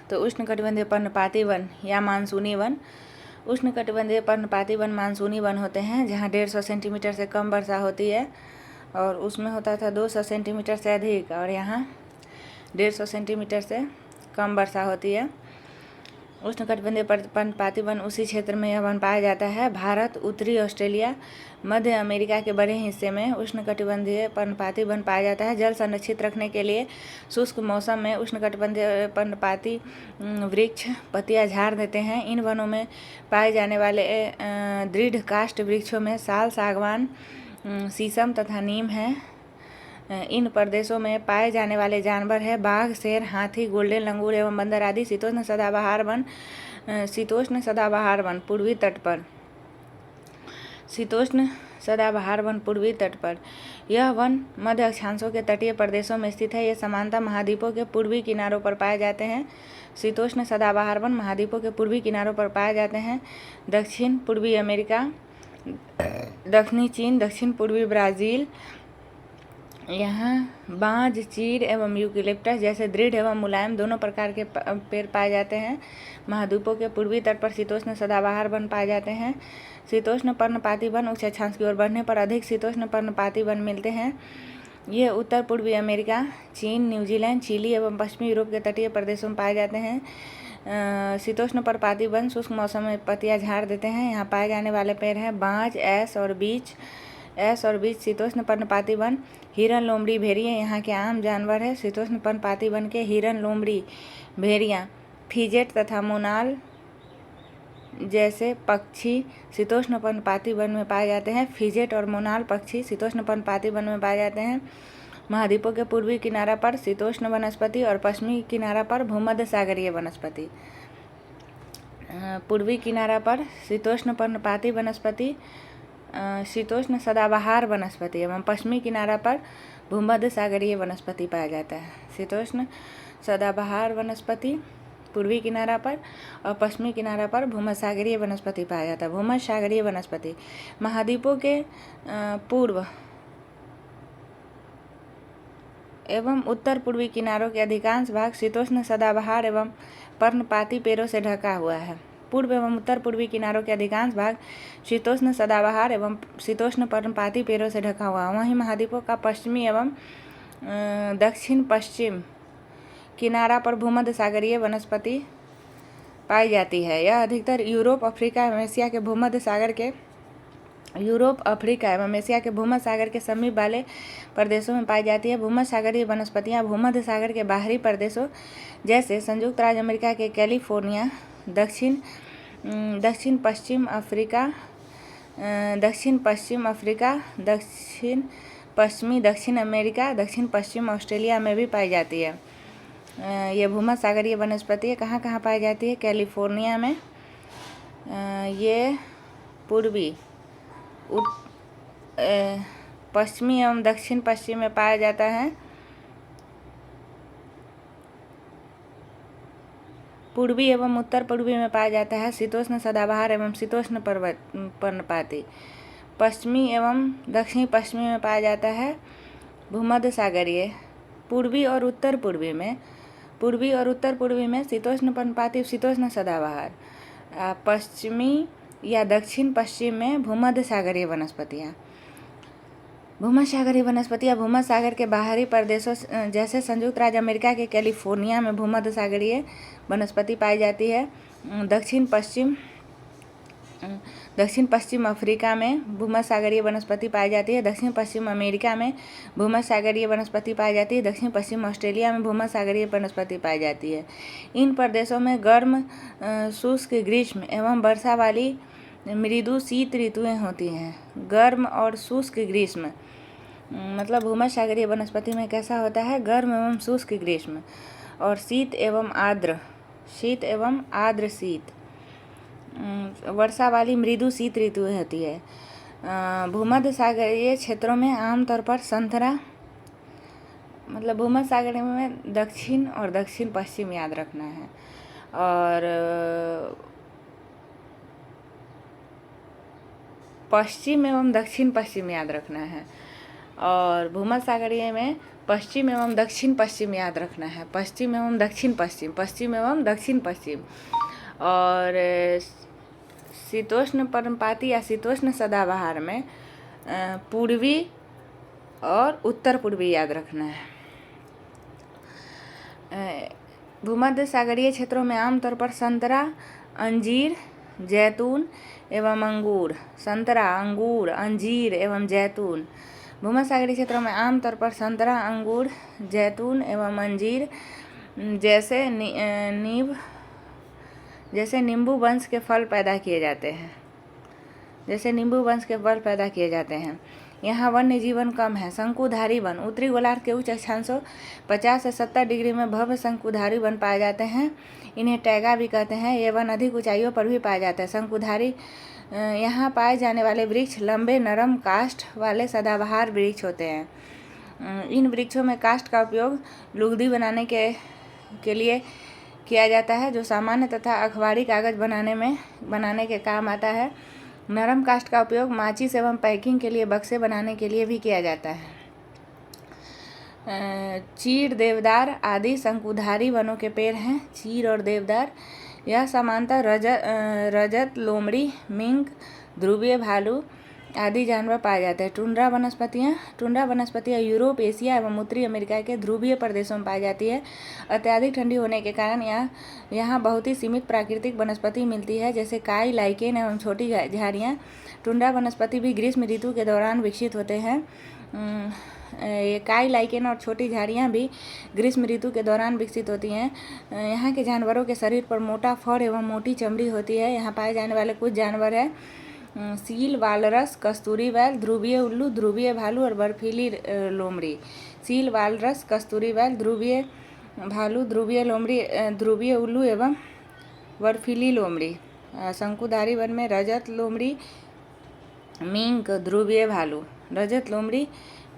तो उष्णकटिबंधीय पर्णपाती वन या मानसूनी वन, उष्णकटिबंधीय पर्णपाती वन मानसूनी वन होते हैं जहाँ 150 सेंटीमीटर से कम वर्षा होती है और उसमें होता था 200 सेंटीमीटर से अधिक, और यहाँ 150 सेंटीमीटर से कम वर्षा होती है। उष्णकटिबंधीय पर्णपाती वन उसी क्षेत्र में यह वन पाया जाता है। भारत, उत्तरी ऑस्ट्रेलिया, मध्य अमेरिका के बड़े हिस्से में उष्णकटिबंधीय पर्णपाती वन पाया जाता है। जल संरक्षित रखने के लिए शुष्क मौसम में उष्णकटिबंधीय पर्णपाती वृक्ष पत्तियां झाड़ देते हैं। इन वनों में पाए जाने वाले दृढ़ काष्ठ वृक्षों में साल, सागवान, शीशम तथा नीम है। इन प्रदेशों में पाए जाने वाले जानवर है बाघ, शेर, हाथी, गोल्डन लंगूर एवं बंदर आदि। शीतोष्ण सदाबहार वन पूर्वी तट पर। शीतोष्ण सदाबहार वन पूर्वी तट पर। यह वन मध्य अक्षांशों के तटीय प्रदेशों में स्थित है। ये सामान्यतः महाद्वीपों के पूर्वी किनारों पर पाए जाते हैं। शीतोष्ण सदाबहार वन महाद्वीपों के पूर्वी किनारों पर पाए जाते हैं। दक्षिण पूर्वी अमेरिका, दक्षिणी चीन, दक्षिण पूर्वी ब्राज़ील। यहाँ बांज, चीड़ एवं यूकेलिप्टस जैसे दृढ़ एवं मुलायम दोनों प्रकार के पेड़ पाए जाते हैं। महाद्वीपों के पूर्वी तट पर शीतोष्ण सदाबहार वन पाए जाते हैं। शीतोष्ण पर्णपाती वन उच्च अक्षांश की ओर बढ़ने पर अधिक शीतोष्ण पर्णपाती वन मिलते हैं। ये उत्तर पूर्वी अमेरिका, चीन, न्यूजीलैंड, चिली एवं पश्चिमी यूरोप के तटीय प्रदेशों में पाए जाते हैं। शीतोष्ण पर्णपाती वन शुष्क मौसम में पत्तियां झाड़ देते हैं। यहाँ पाए जाने वाले पेड़ हैं बांज, ऐस और बीच। शीतोष्ण पर्णपाती वन। हिरन, लोमड़ी, भेड़िए यहाँ के आम जानवर है। शीतोष्ण पर्णपाती वन के हिरन, लोमड़ी, भेड़िया, फिजेट तथा मोनाल जैसे पक्षी शीतोष्ण पर्णपाती वन में पाए जाते हैं। फिजेट और मोनाल पक्षी शीतोष्ण पर्णपाती वन में पाए जाते हैं। महाद्वीपों के पूर्वी किनारा पर शीतोष्ण वनस्पति और पश्चिमी किनारा पर भूमध्य सागरीय वनस्पति। पूर्वी किनारा पर शीतोष्ण पर्णपाती वनस्पति, शीतोष्ण सदाबहार वनस्पति एवं पश्चिमी किनारा पर भूमध्य सागरीय वनस्पति पाया जाता है। शीतोष्ण सदाबहार वनस्पति पूर्वी किनारा पर और पश्चिमी किनारा पर भूमध्य सागरीय वनस्पति पाया जाता है। भूमध्य सागरीय वनस्पति महाद्वीपों के पूर्व एवं उत्तर पूर्वी किनारों के अधिकांश भाग शीतोष्ण सदाबहार एवं पर्णपाती पेड़ों से ढका हुआ है। पूर्व एवं उत्तर पूर्वी किनारों के अधिकांश भाग शीतोष्ण सदाबहार एवं शीतोष्ण पर्णपाती पेड़ों से ढका हुआ। वहीं महाद्वीपों का पश्चिमी एवं दक्षिण पश्चिम किनारा पर भूमध्य सागरीय वनस्पति पाई जाती है। यह अधिकतर यूरोप, अफ्रीका एवं एशिया के भूमध्य सागर के समीप वाले प्रदेशों में पाई जाती है। भूमध्य सागरीय वनस्पतियां भूमध्य सागर के बाहरी प्रदेशों जैसे संयुक्त राज्य अमेरिका के कैलिफोर्निया, दक्षिण पश्चिम अफ्रीका, दक्षिण पश्चिमी दक्षिण अमेरिका, दक्षिण पश्चिम ऑस्ट्रेलिया में भी पाई जाती है। ये भूमध्य सागरीय वनस्पति कहाँ कहाँ पाई जाती है? कैलिफोर्निया में। ये पूर्वी, पश्चिमी एवं दक्षिण पश्चिम में पाया जाता है। पूर्वी एवं उत्तर पूर्वी में पाया जाता है शीतोष्ण सदाबहार एवं शीतोष्ण पर्णपाती। पश्चिमी एवं दक्षिणी पश्चिमी में पाया जाता है भूमध्य सागरीय। पूर्वी और उत्तर पूर्वी में शीतोष्ण पर्णपाती, शीतोष्ण सदाबहार। पश्चिमी या दक्षिण पश्चिम में भूमध्य सागरीय वनस्पतियाँ भूमध्य सागर के बाहरी प्रदेशों जैसे संयुक्त राज्य अमेरिका के कैलिफोर्निया में भूमध्य सागरीय वनस्पति पाई जाती है। दक्षिण पश्चिम अफ्रीका में भूमध्य सागरीय वनस्पति पाई जाती है। दक्षिण पश्चिम अमेरिका में भूमध्य सागरीय वनस्पति पाई जाती है। दक्षिण पश्चिम ऑस्ट्रेलिया में भूमध्य सागरीय वनस्पति पाई जाती है। इन प्रदेशों में गर्म, शुष्क ग्रीष्म एवं वर्षा वाली मृदु शीत ऋतुएं होती हैं। गर्म और शुष्क ग्रीष्म मतलब भूमध्य सागरीय वनस्पति में कैसा होता है? गर्म एवं शुष्क ग्रीष्म और शीत एवं आर्द्र शीत, वर्षा वाली मृदु शीत ऋतुएं होती है। भूमध्य सागरीय क्षेत्रों में आमतौर पर संतरा, मतलब भूमध्य सागरीय में दक्षिण और दक्षिण पश्चिम याद रखना है, और पश्चिम एवं दक्षिण पश्चिम याद रखना है, और भूमध्य सागरीय में पश्चिम एवं दक्षिण पश्चिम याद रखना है। पश्चिम एवं दक्षिण पश्चिम। और शीतोष्ण पर्णपाती या शीतोष्ण सदाबहार में पूर्वी और उत्तर पूर्वी याद रखना है। भूमध्य सागरीय क्षेत्रों में आमतौर पर संतरा, अंजीर, जैतून एवं अंगूर, संतरा, अंगूर, अंजीर एवं जैतून। भूमध्य सागरीय क्षेत्रों में आमतौर पर संतरा, अंगूर, जैतून एवं अंजीर जैसे नींबू वंश के फल पैदा किए जाते हैं। यहाँ वन्य जीवन कम है। शंकुधारी वन, उत्तरी गोलार्ध के उच्च अक्षांशों 50 से 70 डिग्री में भव्य शंकुधारी वन पाए जाते हैं। इन्हें टैगा भी कहते हैं। ये वन अधिक ऊंचाइयों पर भी पाए जाते हैं। शंकुधारी यहाँ पाए जाने वाले वृक्ष लंबे नरम काष्ठ वाले सदाबहार वृक्ष होते हैं। इन वृक्षों में काष्ठ का उपयोग लुगदी बनाने के लिए किया जाता है, जो सामान्य तथा अखबारी कागज बनाने के काम आता है। नरम काष्ठ का उपयोग माचिस एवं पैकिंग के लिए बक्से बनाने के लिए भी किया जाता है। चीड़, देवदार आदि शंकुधारी वनों के पेड़ हैं। चीड़ और देवदार यह सामान्यतः रजत, लोमड़ी, मिंक, ध्रुवीय भालू आदि जानवर पाए जाते हैं। टुंड्रा वनस्पतियाँ यूरोप, एशिया एवं उत्तरी अमेरिका के ध्रुवीय प्रदेशों में पाई जाती है। अत्यधिक ठंडी होने के कारण यहाँ बहुत ही सीमित प्राकृतिक वनस्पति मिलती है, जैसे काई, लाइकेन एवं छोटी झाड़ियाँ। टुंड्रा वनस्पति भी ग्रीष्म ऋतु के दौरान विकसित होते हैं। ये काई, लाइकेन और छोटी झाड़ियाँ भी ग्रीष्म ऋतु के दौरान विकसित होती हैं। यहाँ के जानवरों के शरीर पर मोटा फर एवं मोटी चमड़ी होती है। यहाँ पाए जाने वाले कुछ जानवर हैं सील, वालरस, कस्तूरी बैल, ध्रुवीय उल्लू, ध्रुवीय भालू और बर्फीली लोमड़ी। सील, वालरस, कस्तूरी बैल, ध्रुवीय भालू, ध्रुवीय उल्लू एवं बर्फीली लोमड़ी। शंकुधारी वन में रजत, लोमड़ी, मिंक, ध्रुवीय भालू, रजत, लोमड़ी,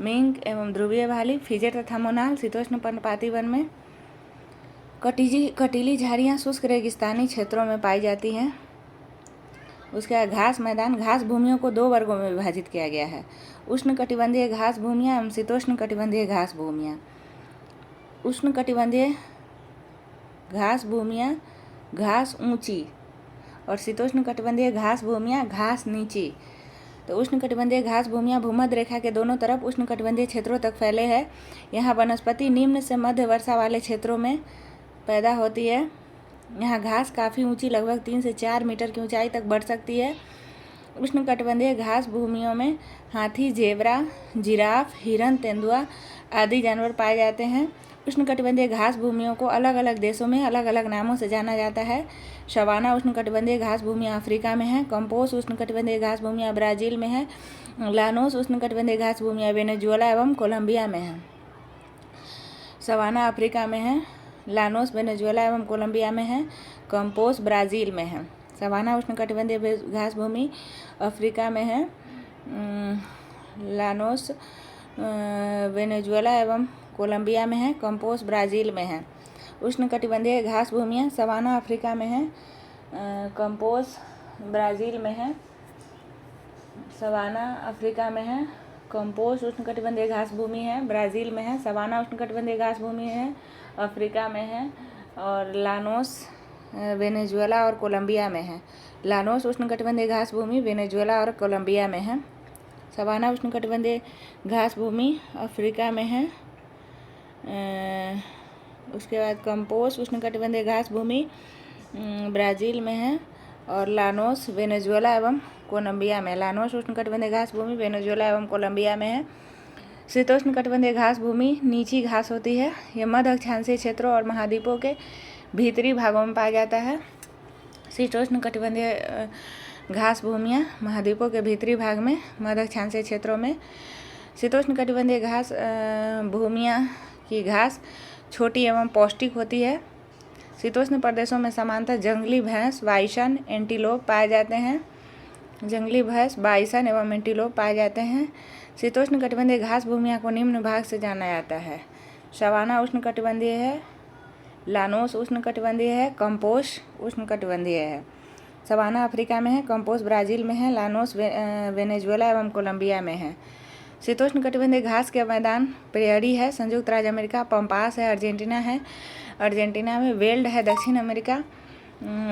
मिंक एवं ध्रुवीय भालू। फिजे तथा मोनाल शीतोष्ण पर्णपाती वन में कटीली झाड़ियाँ शुष्क रेगिस्तानी क्षेत्रों में पाई जाती हैं। उसके बाद घास मैदान, घास भूमियों को 2 वर्गों में विभाजित किया गया है। उष्णकटिबंधीय घास भूमियाँ एवं शीतोष्णकटिबंधीय घास भूमियाँ। उष्णकटिबंधीय घास भूमियाँ घास ऊंची और शीतोष्णकटिबंधीय घास भूमियाँ घास नीची। तो उष्णकटिबंधीय घास भूमियाँ भूमध्य रेखा के दोनों तरफ उष्णकटिबंधीय क्षेत्रों तक फैले हैं। यहाँ वनस्पति निम्न से मध्य वर्षा वाले क्षेत्रों में पैदा होती है। यहाँ घास काफ़ी ऊंची, लगभग 3 से 4 मीटर की ऊंचाई तक बढ़ सकती है। उष्णकटिबंधीय घास भूमियों में हाथी, जेबरा, जिराफ, हिरन, तेंदुआ आदि जानवर पाए जाते हैं। उष्णकटिबंधीय घास भूमियों को अलग अलग देशों में अलग अलग नामों से जाना जाता है। सवाना उष्णकटिबंधीय घास भूमियाँ अफ्रीका में है। कंपोस उष्णकटिबंधीय घास भूमियाँ ब्राज़ील में है। लानोस उष्णकटिबंधीय घास भूमियाँ वेनेजुएला एवं कोलंबिया में है। सवाना अफ्रीका में है। लानोस वेनेजुएला एवं कोलंबिया में है। कंपोस ब्राज़ील में है। सवाना उष्णकटिबंधीय घास भूमि अफ्रीका में है। लानोस वेनेजुएला एवं कोलंबिया में है। कंपोस ब्राज़ील में है। उष्णकटिबंधीय घास भूमियाँ सवाना अफ्रीका में है। कंपोस ब्राज़ील में है। सवाना अफ्रीका में है। कंपोस उष्णकटिबंधीय घास भूमि है ब्राज़ील में है। सवाना उष्णकटिबंधीय घास भूमि है अफ्रीका में है। और लानोस वेनेजुएला और कोलंबिया में है। लानोस उष्णकटिबंधीय घास भूमि वेनेजुएला और कोलंबिया में है। सवाना उष्णकटिबंधीय घास भूमि अफ्रीका में है। उसके बाद कंपोस उष्णकटिबंधीय घास भूमि ब्राज़ील में है। और लानोस वेनेजुएला एवं कोलंबिया में। लानोस उष्णकटिबंधीय घास भूमि वेनेजुएला एवं कोलंबिया में है। शीतोष्णकटिबंधीय घास भूमि नीची घास होती है। यह मध्य अक्षांशीय क्षेत्रों और महाद्वीपों के भीतरी भागों में पाया जाता है। शीतोष्णकटिबंधीय घास भूमियाँ महाद्वीपों के भीतरी भाग में मध्य अक्षांशीय क्षेत्रों में। शीतोष्णकटिबंधीय घास भूमियाँ की घास छोटी एवं पौष्टिक होती है। शीतोष्ण प्रदेशों में सामान्यतः जंगली भैंस, बाइसन, एंटीलोप पाए जाते हैं। जंगली भैंस, बाइसन एवं एंटीलोप पाए जाते हैं। शीतोष्णकटिबंधीय घास भूमियाँ को निम्न भाग से जाना जाता है। सवाना उष्णकटिबंधीय है। लानोस उष्णकटिबंधीय है। कंपोस उष्णकटिबंधीय है। सवाना अफ्रीका में है। कंपोस ब्राज़ील में है। लानोस वेनेजुएला एवं कोलंबिया में है। शीतोष्णकटिबंधीय घास के मैदान प्रेयरी है संयुक्त राज्य अमेरिका। पंपास है अर्जेंटीना है। अर्जेंटीना में वेल्ड है दक्षिण अमेरिका।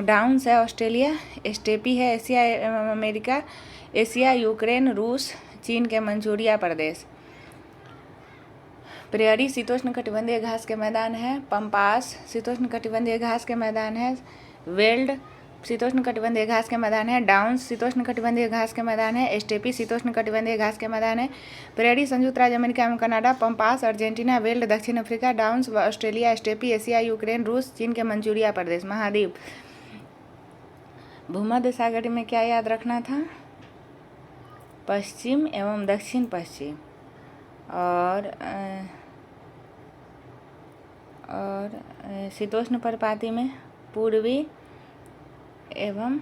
डाउन्स है ऑस्ट्रेलिया। स्टेपी है एशिया एवं अमेरिका। एशिया यूक्रेन, रूस, चीन के मंचूरिया प्रदेश। प्रेयरी शीतोष्णकटिबंधीय घास के मैदान है। पंपास शीतोष्णकटिबंधीय घास के मैदान है। वेल्ड शीतोष्णकटिबंधीय घास के मैदान है। डाउन्स शीतोष्णकटिबंधीय घास के मैदान है। स्टेपी शीतोष्णकटिबंधीय घास के मैदान है। प्रेयरी संयुक्त राज्य अमेरिका एवं कनाडा। Pampas Argentina. वेल्ड दक्षिण Africa. Downs Australia. Steppe Asia Ukraine, रूस, चीन के मंचूरिया प्रदेश। महाद्वीप भूमध्य सागर में क्या याद रखना था? पश्चिम एवं दक्षिण पश्चिम और शीतोष्ण प्रपाती में पूर्वी एवं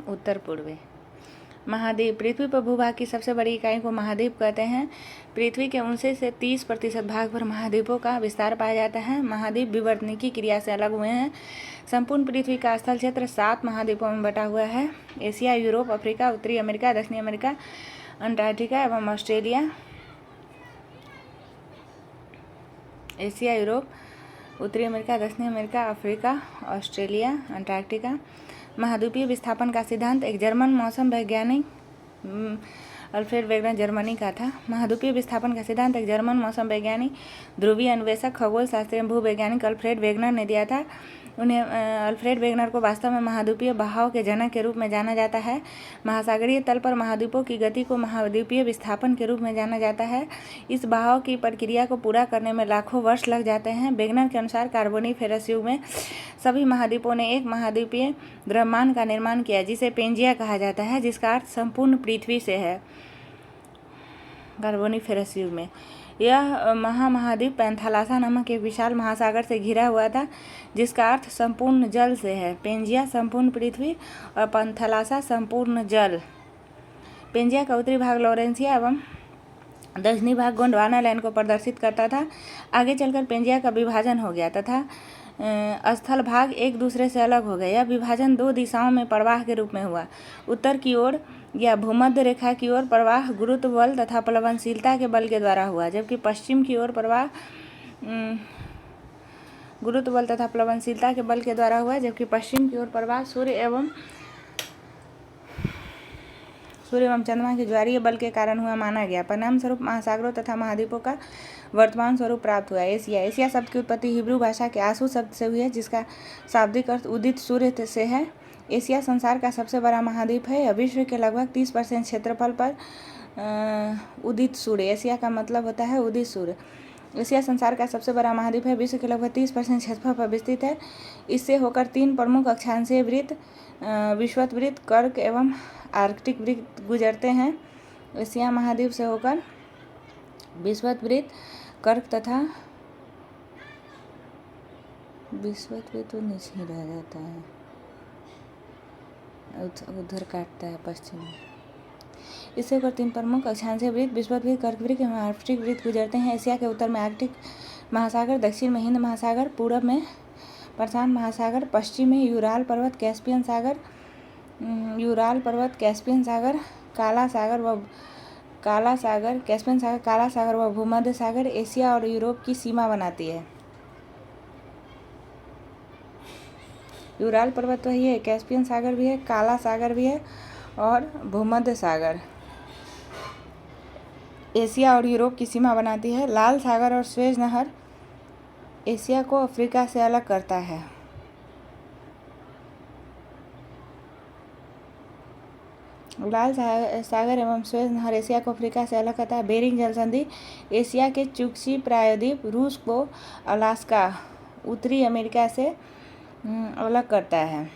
उत्तर पूर्वी। महाद्वीप पृथ्वी पर भूभाग की सबसे बड़ी इकाई को महाद्वीप कहते हैं। पृथ्वी के 29 से 30% भाग पर महाद्वीपों का विस्तार पाया जाता है। महाद्वीप विवर्तनिकी क्रिया से अलग हुए हैं। संपूर्ण पृथ्वी का स्थल क्षेत्र 7 महाद्वीपों में बटा हुआ है। एशिया, यूरोप, अफ्रीका, उत्तरी अमेरिका, दक्षिणी अमेरिका, अंटार्कटिका एवं ऑस्ट्रेलिया। एशिया, यूरोप, उत्तरी अमेरिका, दक्षिणी अमेरिका, अफ्रीका, ऑस्ट्रेलिया, अंटार्कटिका। महाद्वीपीय विस्थापन का सिद्धांत एक जर्मन मौसम वैज्ञानिक अल्फ्रेड वेगनर जर्मनी का था। महाद्वीपीय विस्थापन का सिद्धांत एक जर्मन मौसम वैज्ञानिक, ध्रुवीय अन्वेषक, खगोल शास्त्री, भूवैज्ञानिक अल्फ्रेड वेगनर ने दिया था। उन्हें अल्फ्रेड वेगनर को वास्तव में महाद्वीपीय बहाव के जनक के रूप में जाना जाता है। महासागरीय तल पर महाद्वीपों की गति को महाद्वीपीय विस्थापन के रूप में जाना जाता है। इस बहाव की प्रक्रिया को पूरा करने में लाखों वर्ष लग जाते हैं। वेगनर के अनुसार कार्बोनिफेरस युग में सभी महाद्वीपों ने एक महाद्वीपीय द्रव्यमान का निर्माण किया जिसे पेंजिया कहा जाता है, जिसका अर्थ संपूर्ण पृथ्वी से है। कार्बोनिफेरस युग में यह महाद्वीप पैंथालासा नामक एक विशाल महासागर से घिरा हुआ था, जिसका अर्थ संपूर्ण जल से है। पेंजिया संपूर्ण पृथ्वी और पैंथालासा संपूर्ण जल। पेंजिया का उत्तरी भाग लॉरेंसिया एवं दक्षिणी भाग गोंडवाना लैंड को प्रदर्शित करता था। आगे चलकर पेंजिया का विभाजन हो गया तथा स्थल भाग एक दूसरे से अलग हो गए। यह विभाजन 2 दिशाओं में प्रवाह के रूप में हुआ। उत्तर की ओर या भूमध्य रेखा की ओर प्रवाह गुरुत्व बल तथा प्लवनशीलता के बल के द्वारा हुआ, जबकि पश्चिम की ओर प्रवाह गुरुत्व बल तथा प्लवनशीलता के बल के द्वारा हुआ, जबकि पश्चिम की ओर प्रवाह सूर्य एवं चंद्रमा के ज्वारीय बल के कारण हुआ माना गया। परिणाम स्वरूप महासागरों तथा महाद्वीपों का वर्तमान स्वरूप प्राप्त हुआ। एशिया शब्द की उत्पत्ति हिब्रू भाषा के आशू शब्द से हुई है, जिसका शाब्दिक अर्थ उदित सूर्य से है। एशिया संसार का सबसे बड़ा महाद्वीप है। यह विश्व के लगभग 30% क्षेत्रफल पर उदित सूर्य, एशिया का मतलब होता है उदित सूर्य। एशिया संसार का सबसे बड़ा महाद्वीप है, विश्व के लगभग 30% क्षेत्रफल पर विस्तृत है। इससे होकर 3 प्रमुख अक्षांशीय वृत्त विषुवत वृत्त, कर्क एवं आर्कटिक वृत्त गुजरते हैं। एशिया महाद्वीप से होकर विषुवत वृत्त, कर्क तथा विषुवत वृत्त तो नीचे ही रह जाता है, उधर काटता है पश्चिम में। इससे होकर 3 प्रमुख अक्षांशीय वृत्त विषुवत वृत्त, कर्क वृत्त एवं आर्कटिक वृत्त गुजरते हैं। एशिया के उत्तर में आर्कटिक महासागर, दक्षिण में हिंद महासागर, पूर्व में प्रशांत महासागर, पश्चिम में यूराल पर्वत, कैस्पियन सागर, कैस्पियन सागर, काला सागर व भूमध्य सागर एशिया और यूरोप की सीमा बनाती है। यूराल पर्वत वही है, कैस्पियन सागर भी है, काला सागर भी है और भूमध्य सागर एशिया और यूरोप की सीमा बनाती है। लाल सागर और स्वेज नहर एशिया को अफ्रीका से अलग करता है। लाल सागर एवं स्वेज नहर एशिया को अफ्रीका से अलग करता है। बेरिंग जल संधि एशिया के चुक्शी प्रायद्वीप, रूस को अलास्का, उत्तरी अमेरिका से अलग करता है।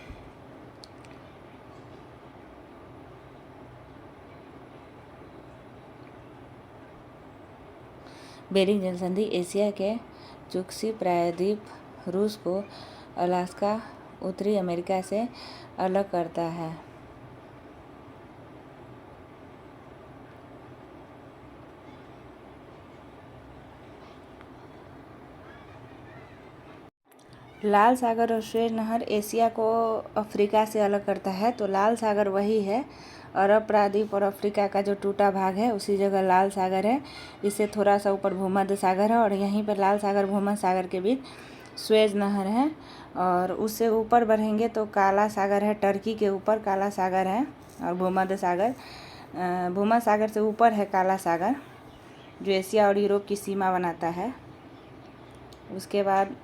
बेरिंग जल संधि एशिया के चुक्शी प्रायद्वीप, रूस को अलास्का, उत्तरी अमेरिका से अलग करता है। लाल सागर और स्वेज नहर एशिया को अफ्रीका से अलग करता है। तो लाल सागर वही है, अरब प्रायद्वीप और अफ्रीका का जो टूटा भाग है उसी जगह लाल सागर है। इससे थोड़ा सा ऊपर भूमध्य सागर है और यहीं पर लाल सागर भूमध्य सागर के बीच स्वेज नहर है। और उससे ऊपर बढ़ेंगे तो काला सागर है, टर्की के ऊपर काला सागर है और भूमध्य सागर से ऊपर है काला सागर, जो एशिया और यूरोप की सीमा बनाता है। उसके बाद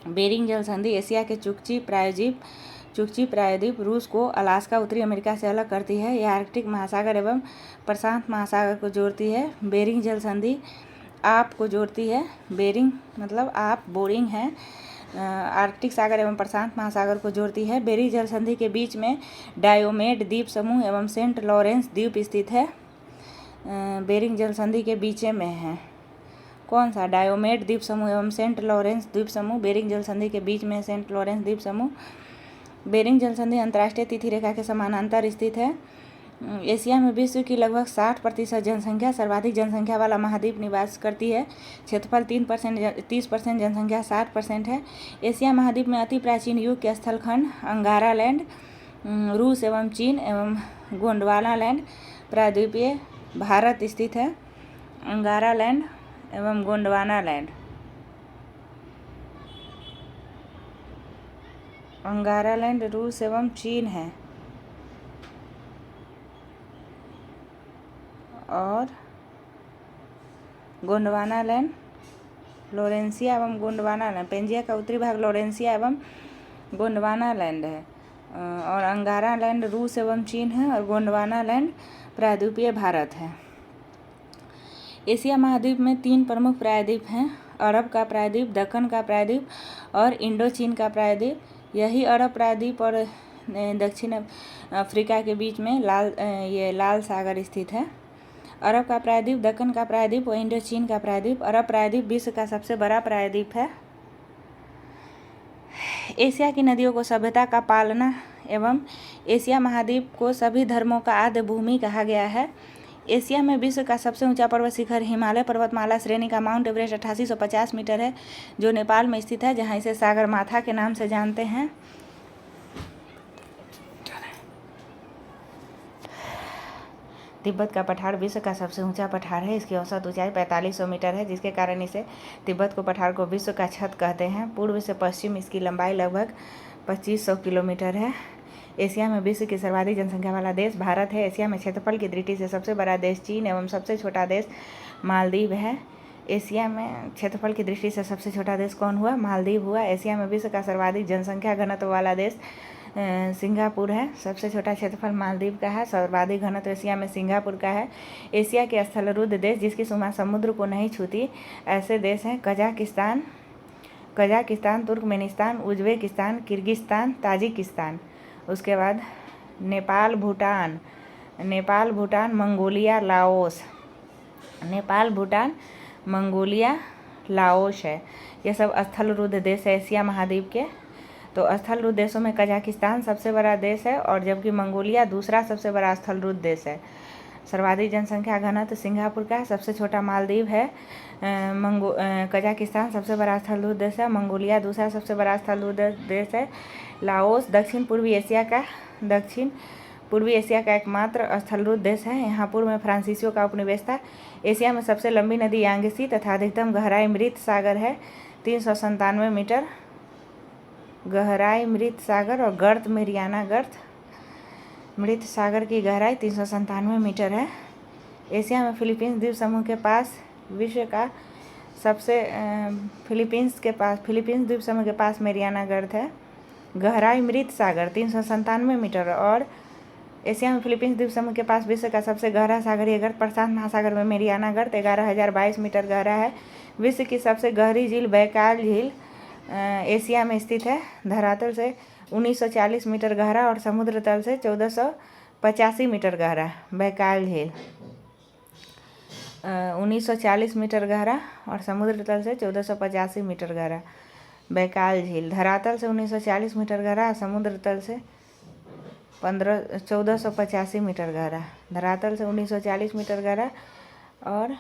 बेरिंग जल संधि एशिया के चुक्शी प्रायद्वीप, रूस को अलास्का, उत्तरी अमेरिका से अलग करती है। यह आर्कटिक महासागर एवं प्रशांत महासागर को जोड़ती है। बेरिंग जल संधि आप को जोड़ती है। बेरिंग मतलब आप, बोरिंग है। आर्कटिक सागर एवं प्रशांत महासागर को जोड़ती है। बेरिंग जल संधि के बीच में डायोमेड द्वीप समूह एवं सेंट लॉरेंस द्वीप स्थित है। बेरिंग जल संधि के बीच में है कौन सा? डायोमेड द्वीप समूह एवं सेंट लॉरेंस द्वीप समूह बेरिंग जल संधि के बीच में सेंट लॉरेंस द्वीप समूह। बेरिंग जल संधि अंतर्राष्ट्रीय तिथि रेखा के समानांतर स्थित है। एशिया में विश्व की लगभग 60% जनसंख्या, सर्वाधिक जनसंख्या वाला महाद्वीप निवास करती है। क्षेत्रफल 30% जनसंख्या 60% है। एशिया महाद्वीप में अति प्राचीन युग के स्थलखंड अंगारा लैंड, रूस एवं चीन एवं गोंडवाना लैंड प्रायद्वीपीय भारत स्थित है। अंगारा लैंड एवं गोंडवाना लैंड, अंगारा लैंड रूस एवं चीन है और गोंडवाना लैंड लोरेंसिया एवं गोंडवाना लैंड, पेंजिया का उत्तरी भाग लोरेंसिया एवं गोंडवाना लैंड है और अंगारा लैंड रूस एवं चीन है और गोंडवाना लैंड प्रायद्वीपीय भारत है। एशिया महाद्वीप में 3 प्रमुख प्रायद्वीप हैं, अरब का प्रायद्वीप, दक्कन का प्रायद्वीप और इंडो चीन का प्रायद्वीप। यही अरब प्रायद्वीप और दक्षिण अफ्रीका के बीच में लाल सागर स्थित है। अरब का प्रायद्वीप, दक्कन का प्रायद्वीप और इंडो चीन का प्रायद्वीप। अरब प्रायद्वीप विश्व का सबसे बड़ा प्रायद्वीप है। एशिया की नदियों को सभ्यता का पालना एवं एशिया महाद्वीप को सभी धर्मों का आद्य भूमि कहा गया है। एशिया में विश्व का सबसे ऊंचा पर्वत शिखर हिमालय पर्वतमाला श्रेणी का माउंट एवरेस्ट 8850 मीटर है, जो नेपाल में स्थित है, जहां इसे सागरमाथा के नाम से जानते हैं। तिब्बत का पठार विश्व का सबसे ऊंचा पठार है। इसकी औसत ऊंचाई 4500 मीटर है, जिसके कारण इसे तिब्बत को पठार को विश्व का छत कहते हैं। पूर्व से पश्चिम इसकी लंबाई लगभग 2500 किलोमीटर है। एशिया में विश्व की सर्वाधिक जनसंख्या वाला देश भारत है। एशिया में क्षेत्रफल की दृष्टि से सबसे बड़ा देश चीन एवं सबसे छोटा देश मालदीव है। एशिया में क्षेत्रफल की दृष्टि से सबसे छोटा देश कौन हुआ? मालदीव हुआ। एशिया में विश्व का सर्वाधिक जनसंख्या घनत्व वाला देश सिंगापुर है। सबसे छोटा क्षेत्रफल मालदीव का है। सर्वाधिक घनत्व एशिया में सिंगापुर का है। एशिया के स्थलरुद्ध देश जिसकी सीमा समुद्र को नहीं छूती ऐसे देश हैं Kazakhstan, Turkmenistan, Uzbekistan, Kyrgyzstan, Tajikistan. उसके बाद Nepal, Bhutan, Mongolia, Laos. Nepal, Bhutan, Mongolia, Laos है। ये सब स्थलरुद्ध देश है एशिया महाद्वीप के। तो स्थलरुद्ध देशों में कजाकिस्तान सबसे बड़ा देश है और जबकि मंगोलिया दूसरा सबसे बड़ा स्थलरुद्ध देश है। सर्वाधिक जनसंख्या घनत्व सिंगापुर का, सबसे छोटा मालदीव है। कजाकिस्तान सबसे बड़ा स्थलरुद्ध देश है। मंगोलिया दूसरा सबसे बड़ा स्थलरुद्ध देश है। लाओस दक्षिण पूर्वी एशिया का एकमात्र स्थलरुद्ध देश है। यहाँ पूर्व में फ्रांसीसियों का उपनिवेश था। एशिया में सबसे लंबी नदी यांगसी तथा अधिकतम गहराई मृत सागर है 397 मीटर। गहराई मृत सागर और गर्त मेरियाना गर्त। मृत सागर की गहराई 397 मीटर है। एशिया में फिलीपींस द्वीप समूह के पास विश्व का सबसे फिलीपींस द्वीप समूह के पास मेरियाना गर्त है। गहराई मृत सागर 397 मीटर। और एशिया में फिलीपींस द्वीप समूह के पास विश्व का सबसे गहरा सागरीय गर्त प्रशांत महासागर में मेरियाना गर्त 11,022 मीटर गहरा है। विश्व की सबसे गहरी झील बैकाल झील एशिया में स्थित है। धरातल से 1940 मीटर गहरा और समुद्र तल से 1485 मीटर गहरा। बैकाल झील 1940 मीटर गहरा और समुद्र तल से 1485 मीटर गहरा। बैकाल झील धरातल से 1940 मीटर गहरा और समुद्र तल से 1485 मीटर गहरा। धरातल से 1940 मीटर गहरा और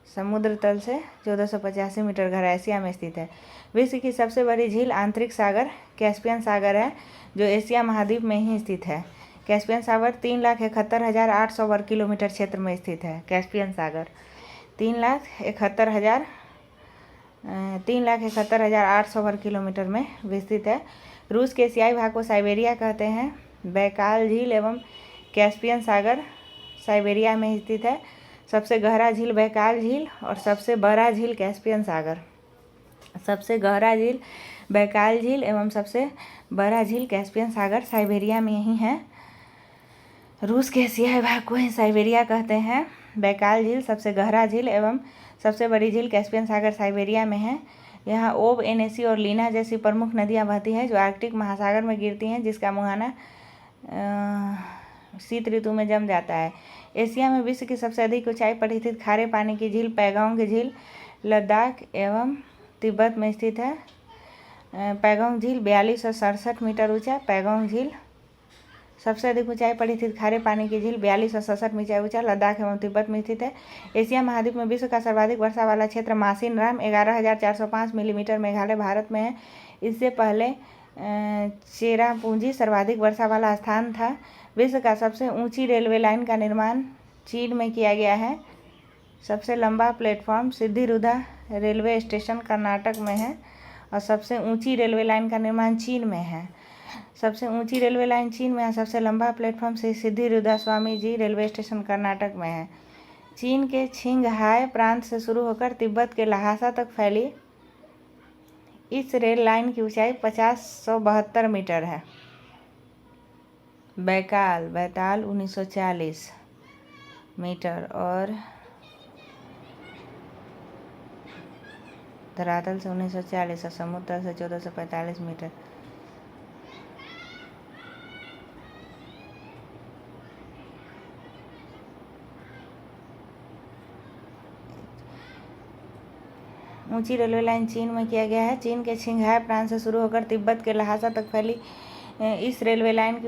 समुद्र तल से 1485 मीटर गहरा एशिया में स्थित है। विश्व की सबसे बड़ी झील आंतरिक सागर कैस्पियन सागर है, जो एशिया महाद्वीप में ही स्थित है। कैस्पियन सागर 3,71,800 वर्ग किलोमीटर क्षेत्र में स्थित है। कैस्पियन सागर 3,71,800 वर्ग किलोमीटर में विस्तृत है। रूस के एशियाई भाग को साइबेरिया कहते हैं। बैकाल झील एवं कैस्पियन सागर साइबेरिया में स्थित है। सबसे गहरा झील बैकाल झील और सबसे बड़ा झील कैस्पियन सागर। सबसे गहरा झील बैकाल झील एवं सबसे बड़ा झील कैस्पियन सागर साइबेरिया में ही है। रूस के एशियाई भाग को ही साइबेरिया कहते हैं। बैकाल झील सबसे गहरा झील एवं सबसे बड़ी झील कैस्पियन सागर साइबेरिया में है। यहाँ ओब, एनेसी और लीना जैसी प्रमुख नदियाँ बहती हैं जो आर्कटिक महासागर में गिरती हैं, जिसका मुहाना शीत ऋतु में जम जाता है। एशिया में विश्व की सबसे अधिक ऊंचाई पर स्थित खारे पानी की झील पैगोंग झील लद्दाख एवं तिब्बत में स्थित है। पैगोंग झील 4267 मीटर ऊंचा। पैगोंग झील सबसे अधिक ऊंचाई पर स्थित खारे पानी की झील 4267 मीटर ऊंचा लद्दाख एवं तिब्बत में स्थित है। एशिया महाद्वीप में विश्व का सर्वाधिक वर्षा वाला क्षेत्र मासिनराम 11,405 मिलीमीटर मेघालय भारत में है। इससे पहले चेरापूंजी सर्वाधिक वर्षा वाला स्थान था। विश्व का सबसे ऊंची रेलवे लाइन का निर्माण चीन में किया गया है। सबसे लंबा प्लेटफॉर्म सिद्धिरुधा रेलवे स्टेशन कर्नाटक में है और सबसे ऊंची रेलवे लाइन का निर्माण चीन में है। सबसे ऊंची रेलवे लाइन चीन में है। सबसे लंबा प्लेटफॉर्म से सिद्धिरुधा स्वामी जी रेलवे स्टेशन कर्नाटक में है। चीन के छिंगहाई प्रांत से शुरू होकर तिब्बत के ल्हासा तक फैली इस रेल लाइन की ऊंचाई 50,172 मीटर है। बैताल 1940 मीटर और धरातल से 1940 और समुद्र तल से 1445 मीटर। ऊंची रेलवे लाइन चीन में किया गया है। चीन के छिंगहाई प्रांत से शुरू होकर तिब्बत के ल्हासा तक फैली इस रेलवे लाइन की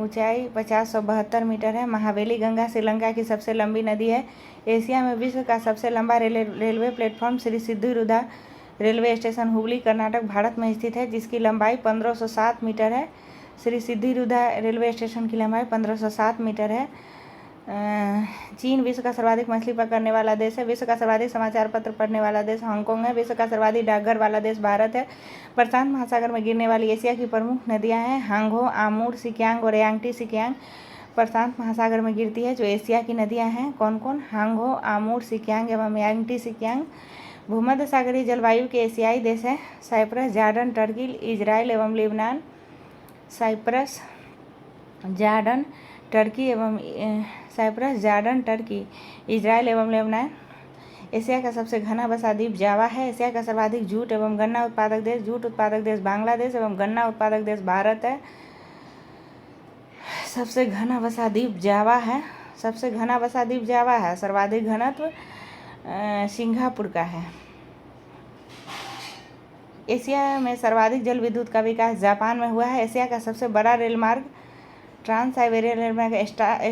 ऊंचाई 50,172 मीटर है। महावेली गंगा श्रीलंका की सबसे लंबी नदी है। एशिया में विश्व का सबसे लंबा railway platform Shri Siddharudha railway station Hubli Karnataka Bharat में स्थित है, जिसकी लंबाई 1507 मीटर है। Shri Siddharudha railway station की लंबाई 1507 मीटर है। चीन विश्व का सर्वाधिक मछली पकड़ने वाला देश है। विश्व का सर्वाधिक समाचार पत्र पढ़ने वाला देश हांगकांग है। विश्व का सर्वाधिक डाकघर वाला देश भारत है। प्रशांत महासागर में गिरने वाली एशिया की प्रमुख नदियां हैं हांगहो, आमूर, सिक्यांग और यांगटी सिक्यांग प्रशांत महासागर में गिरती है। जो एशिया की नदियां हैं कौन कौन? हांगहो, आमूर, सिक्यांग एवं यांगटी सिक्यांग। भूमध्य सागरीय जलवायु के एशियाई देश हैं साइप्रस, जॉर्डन, टर्की, इजराइल एवं लेबनान। साइप्रस, जॉर्डन, टर्की एवं साइप्रस, जॉर्डन, टर्की, इजराइल एवं लेबनान। एशिया का सबसे घना बसा द्वीप जावा है। एशिया का सर्वाधिक जूट एवं गन्ना उत्पादक देश जूट उत्पादक देश बांग्लादेश एवं गन्ना उत्पादक देश भारत है। सबसे घना बसा द्वीप जावा है। सबसे घना बसा द्वीप जावा है। सर्वाधिक घनत्व सिंगापुर का है। एशिया में सर्वाधिक जल विद्युत का विकास जापान में हुआ है। एशिया का सबसे बड़ा रेल मार्ग ट्रांस साइबेरियन रेल मार्ग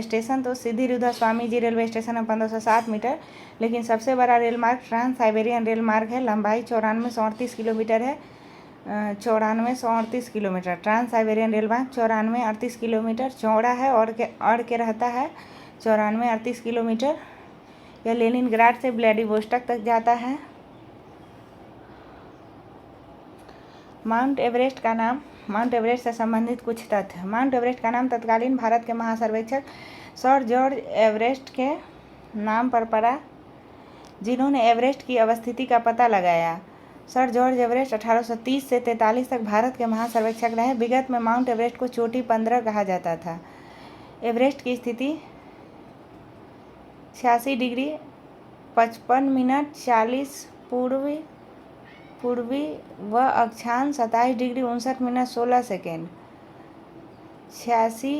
स्टेशन तो सिद्धि रुधा स्वामी जी रेलवे स्टेशन है 1507 मीटर, लेकिन सबसे बड़ा रेल मार्ग ट्रांस साइबेरियन रेल मार्ग है। लंबाई 9438 किलोमीटर है। 9438 किलोमीटर। ट्रांस साइबेरियन रेल मार्ग 9438 किलोमीटर चौड़ा है और अड़ के रहता है। 9438 किलोमीटर। यह लेनिनग्राड से व्लादिवोस्टोक तक जाता है। माउंट एवरेस्ट का नाम। माउंट एवरेस्ट से संबंधित कुछ तथ्य। माउंट एवरेस्ट का नाम तत्कालीन भारत के महासर्वेक्षक सर जॉर्ज एवरेस्ट के नाम पर पड़ा, जिन्होंने एवरेस्ट की अवस्थिति का पता लगाया। सर जॉर्ज एवरेस्ट 1830 से 43 तक भारत के महासर्वेक्षक रहे। विगत में माउंट एवरेस्ट को चोटी 15 कहा जाता था। एवरेस्ट की स्थिति 86 डिग्री 55 मिनट 40 पूर्वी व अक्षांश 27 डिग्री 59 मिनट 16 सेकेंड। 86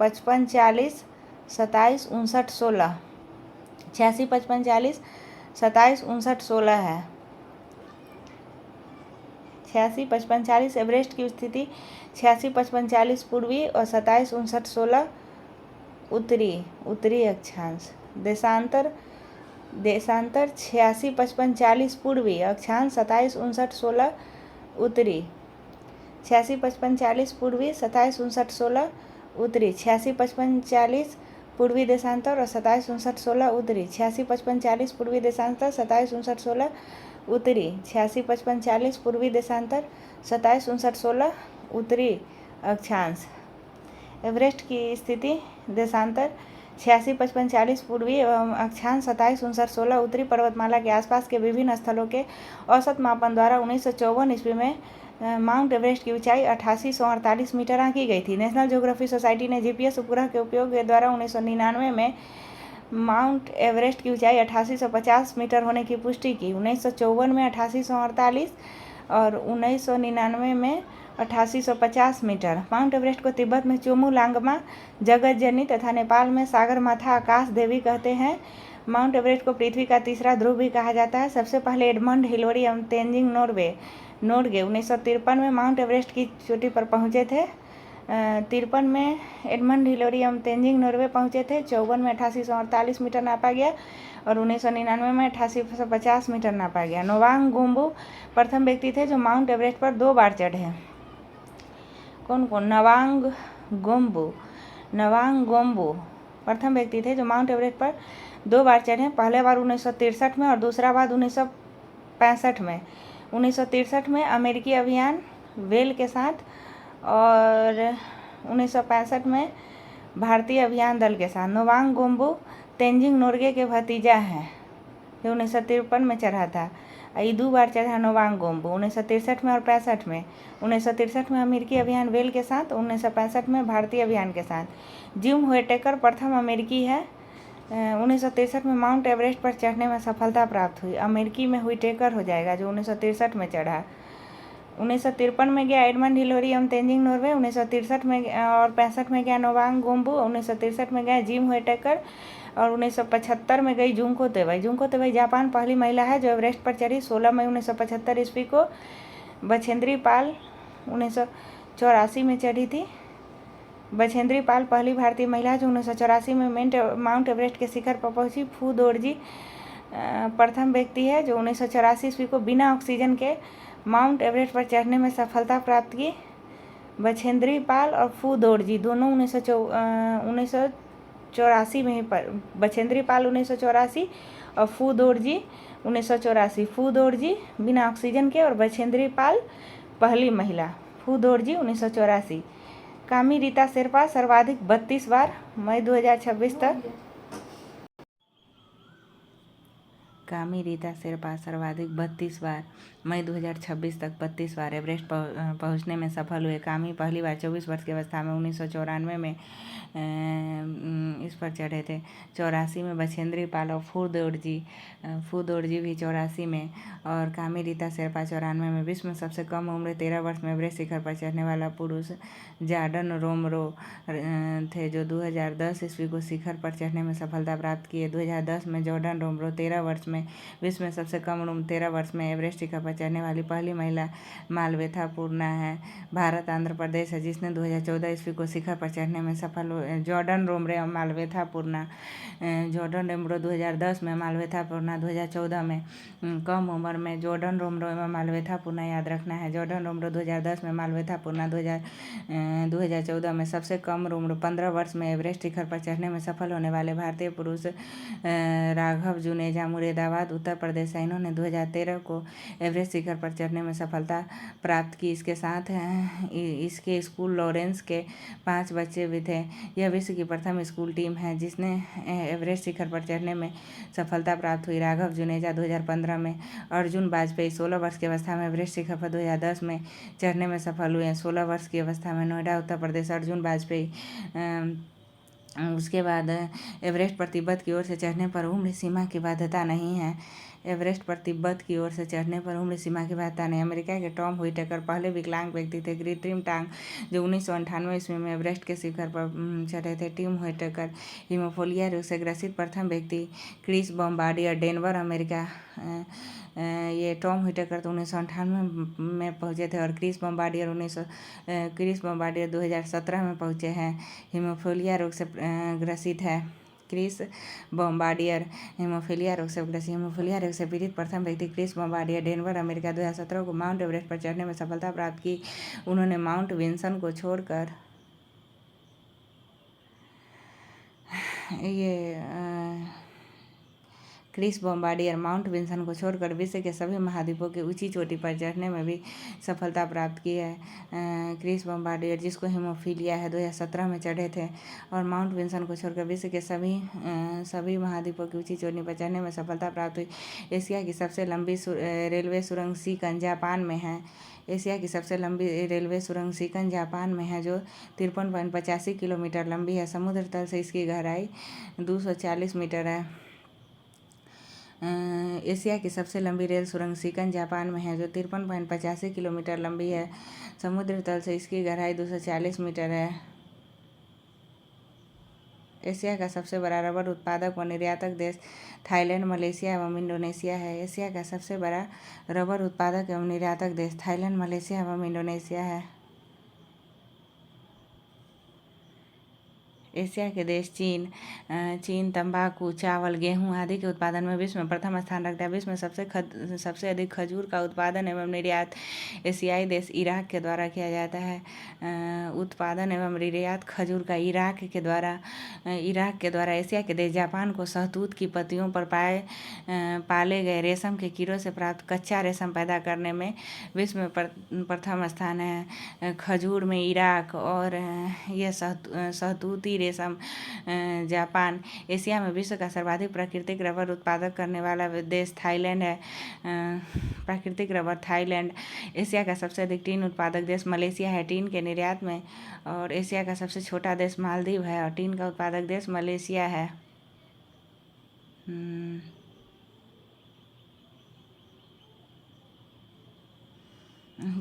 55 40 27 59 16। 86 55 40 27 59 16 है। 86 55 40 एवरेस्ट की स्थिति 86 55 40 पूर्वी और 27 59 16 उत्तरी अक्षांश। देशांतर 86 55 40 पूर्वी अक्षांश 27 59 16 उत्तरी। 86 55 40 पूर्वी 27 59 16 उत्तरी। 86 55 40 पूर्वी देशांतर और 27 59 16 उत्तरी। 86 55 40 पूर्वी देशांतर 27 59 16 उत्तरी। 86 55 40 पूर्वी देशांतर 27 59 16 उत्तरी अक्षांश। एवरेस्ट की स्थिति देशांतर 86 55 40 पूर्वी एवं अक्षांश 27 59 16 उत्तरी पर्वतमाला के आसपास के विभिन्न स्थलों के औसत मापन द्वारा 1954 ईस्वी में माउंट एवरेस्ट की ऊंचाई 8848 मीटर आंकी गई थी। नेशनल ज्योग्राफी सोसाइटी ने जीपीएस उपग्रह के उपयोग के द्वारा 1999 में माउंट एवरेस्ट की ऊंचाई 8850 मीटर होने की पुष्टि की। 1954 में 8848 और 1999 में 8850 मीटर। माउंट एवरेस्ट को तिब्बत में चोमू लांगमा जगत जननी तथा नेपाल में सागर माथा आकाश देवी कहते हैं। माउंट एवरेस्ट को पृथ्वी का तीसरा ध्रुव भी कहा जाता है। सबसे पहले एडमंड हिलोरी एवं तेंजिंग नोर्गे 1953 में माउंट एवरेस्ट की चोटी पर पहुंचे थे। 53 में एडमंड हिलोरी एवं तेंजिंग नोर्वे पहुंचे थे। 54 में 8848 मीटर नापा गया और 1999 में 8850 मीटर नापा गया। नोवांग गोम्बू प्रथम व्यक्ति थे जो माउंट एवरेस्ट पर 2 बार चढ़े। कौन कौन? नोवांग गोम्बू प्रथम व्यक्ति थे जो माउंट एवरेस्ट पर 2 बार चढ़े। पहले बार 1963 में और दूसरा बार 1965 में। 1963 में अमेरिकी अभियान वेल के साथ और 1965 में भारतीय अभियान दल के साथ। नोवांग गोम्बू तेंजिंग नोर्गे के भतीजा हैं जो 1953 में चढ़ा था। ये 2 बार चढ़ा नोवांग गोम्बू 1963 में और 65 में। 1963 में अमेरिकी अभियान वेल के साथ, 1965 में भारतीय अभियान के साथ। जिम व्हिटेकर प्रथम अमेरिकी है। 1963 में माउंट एवरेस्ट पर चढ़ने में सफलता प्राप्त हुई। अमेरिकी में व्हिटेकर हो जाएगा जो 1963 में चढ़ा। 1953 में गया एडमंड हिलोरी एवं तेंजिंग नोर्वे। 1963 में और 65 में गया नोवांग गोम्बू। 1963 में गया जिम व्हिटेकर और 1975 में गई जुंको तेवई। जुंको तेवई जापान पहली महिला है जो एवरेस्ट पर चढ़ी। 16 मई 1975 ईस्वी को बछेंद्री पाल 1984 में चढ़ी थी। बछेंद्री पाल पहली भारतीय महिला है जो 1984 में माउंट एवरेस्ट के शिखर पर पहुंची। फू दोरजी प्रथम व्यक्ति है जो 1984 ईस्वी को बिना ऑक्सीजन के माउंट एवरेस्ट पर चढ़ने में सफलता प्राप्त की। बछेंद्री पाल और फू दोरजी दोनों 1984 में ही बछेंद्री पाल 1984 और फू दोरजी 1984। फू दोरजी बिना ऑक्सीजन के और बछेंद्री पाल पहली महिला। फू दोरजी 1984। कामी रीता शेरपा सर्वाधिक 32 बार मई 2026 तक। कामी रीता शेरपा सर्वाधिक 32 बार मई 2026 तक 32 बार एवरेस्ट पहुंचने में सफल हुए। कामी पहली बार 24 वर्ष की अवस्था में 1994 में इस पर चढ़े थे। 84 में बछेंद्री पाल और फू दोरजी भी 84 में, और कामी रीता शेरपा 94 में। विश्व में सबसे कम उम्र 13 वर्ष में एवरेस्ट शिखर पर चढ़ने वाला पुरुष जॉर्डन रोमरो थे, जो 2010 ईस्वी को शिखर पर चढ़ने में सफलता प्राप्त किए। 2010 में जॉर्डन रोमरो 13 वर्ष में विश्व में सबसे कम उम्र 13 वर्ष में एवरेस्ट शिखर पर चढ़ने वाली पहली महिला मालवेथा पूर्णा है। भारत आंध्र प्रदेश है जिसने 2014 ईस्वी को शिखर पर चढ़ने में सफल हुए। जॉर्डन रोमरो और मालवेथा पूर्णा। जॉर्डन रोमरो 2010 में, मालवेथा पूर्णा 2014 में। कम उम्र में जॉर्डन रोमरो एवं मालवेथा पूर्णा याद रखना है। जॉर्डन रोमरो 2010 में, मालवेथा पूर्णा 2014 में। सबसे कम उम्र 15 वर्ष में एवरेस्ट शिखर पर चढ़ने में सफल होने वाले भारतीय पुरुष राघव जुनेजा मुरादाबाद उत्तर प्रदेश है। इन्होंने 2013 को एवरेस्ट शिखर पर चढ़ने में सफलता प्राप्त की। इसके साथ इसके स्कूल लॉरेंस के 5 बच्चे भी थे। यह विश्व की प्रथम स्कूल टीम है जिसने एवरेस्ट शिखर पर चढ़ने में सफलता प्राप्त हुई। राघव जुनेजा 2015 में। अर्जुन वाजपेयी 16 वर्ष की अवस्था में एवरेस्ट शिखर पर 2010 में चढ़ने में सफल हुए। 16 वर्ष की अवस्था में, नोएडा उत्तर प्रदेश, अर्जुन वाजपेयी। उसके बाद एवरेस्ट पर तिब्बत की ओर से चढ़ने पर उम्र सीमा की बाध्यता नहीं है। एवरेस्ट पर तिब्बत की ओर से चढ़ने पर उम्र सीमा की बाध्यता नहीं। अमेरिका के टॉम व्हिटेकर पहले विकलांग व्यक्ति थे, कृत्रिम टांग, जो 1998 ईस्वी में एवरेस्ट के शिखर पर चढ़े थे। टिम व्हिटेकर हीमोफीलिया रोग से ग्रसित प्रथम व्यक्ति। Chris Bombardier, Denver, America. ये टॉम व्हिटेकर तो 1998 में पहुँचे थे और क्रिस बॉम्बार्डियर 2017 में पहुँचे हैं। हीमोफीलिया रोग से ग्रसित है। क्रिस बॉम्बार्डियर हीमोफीलिया रोग से ग्रसित। हीमोफीलिया रोग से पीड़ित प्रथम व्यक्ति क्रिस बॉम्बार्डियर, डेनवर, अमेरिका। 2017 को माउंट एवरेस्ट पर चढ़ने में सफलता प्राप्त की। उन्होंने माउंट विंसन को छोड़कर क्रिस बॉम्बार्डियर माउंट विंसन को छोड़कर विश्व के सभी महाद्वीपों की ऊंची चोटी पर चढ़ने में भी सफलता प्राप्त की है। क्रिस बॉम्बार्डियर, जिसको हीमोफीलिया है, 2017 में चढ़े थे और माउंट विंसन को छोड़कर विश्व के सभी महाद्वीपों की ऊंची चोटी पर चढ़ने में सफलता प्राप्त हुई। एशिया की सबसे लंबी रेलवे सुरंग सीकन जापान में है। एशिया की सबसे लंबी रेलवे सुरंग सीकन जापान में है, जो 53.85 किलोमीटर लंबी है। समुद्र तल से इसकी गहराई 240 मीटर है। एशिया की सबसे लंबी रेल सुरंग सीकन जापान में है, जो 53.85 किलोमीटर लंबी है। समुद्र तल से इसकी गहराई 240 मीटर है। एशिया का सबसे बड़ा रबर उत्पादक व निर्यातक देश थाईलैंड, मलेशिया एवं इंडोनेशिया है। एशिया का सबसे बड़ा रबर उत्पादक एवं निर्यातक देश थाईलैंड, मलेशिया एवं इंडोनेशिया है। एशिया के देश चीन तंबाकू, चावल, गेहूं आदि के उत्पादन में विश्व में प्रथम स्थान रखता है। विश्व में सबसे अधिक खजूर का उत्पादन एवं निर्यात एशियाई देश इराक के द्वारा किया जाता है। उत्पादन एवं निर्यात खजूर का इराक के द्वारा एशिया के देश जापान को शहतूत की पत्तियों पर पाले गए रेशम के कीड़ों से प्राप्त कच्चा रेशम पैदा करने में विश्व में प्रथम स्थान है। खजूर में इराक और यह शहतूती रेशम जापान। एशिया में विश्व का सर्वाधिक प्राकृतिक रबर उत्पादक करने वाला देश थाईलैंड है। प्राकृतिक रबर थाईलैंड। एशिया का सबसे अधिक टीन उत्पादक देश मलेशिया है टीन के निर्यात में, और एशिया का सबसे छोटा देश मालदीव है और टीन का उत्पादक देश मलेशिया है।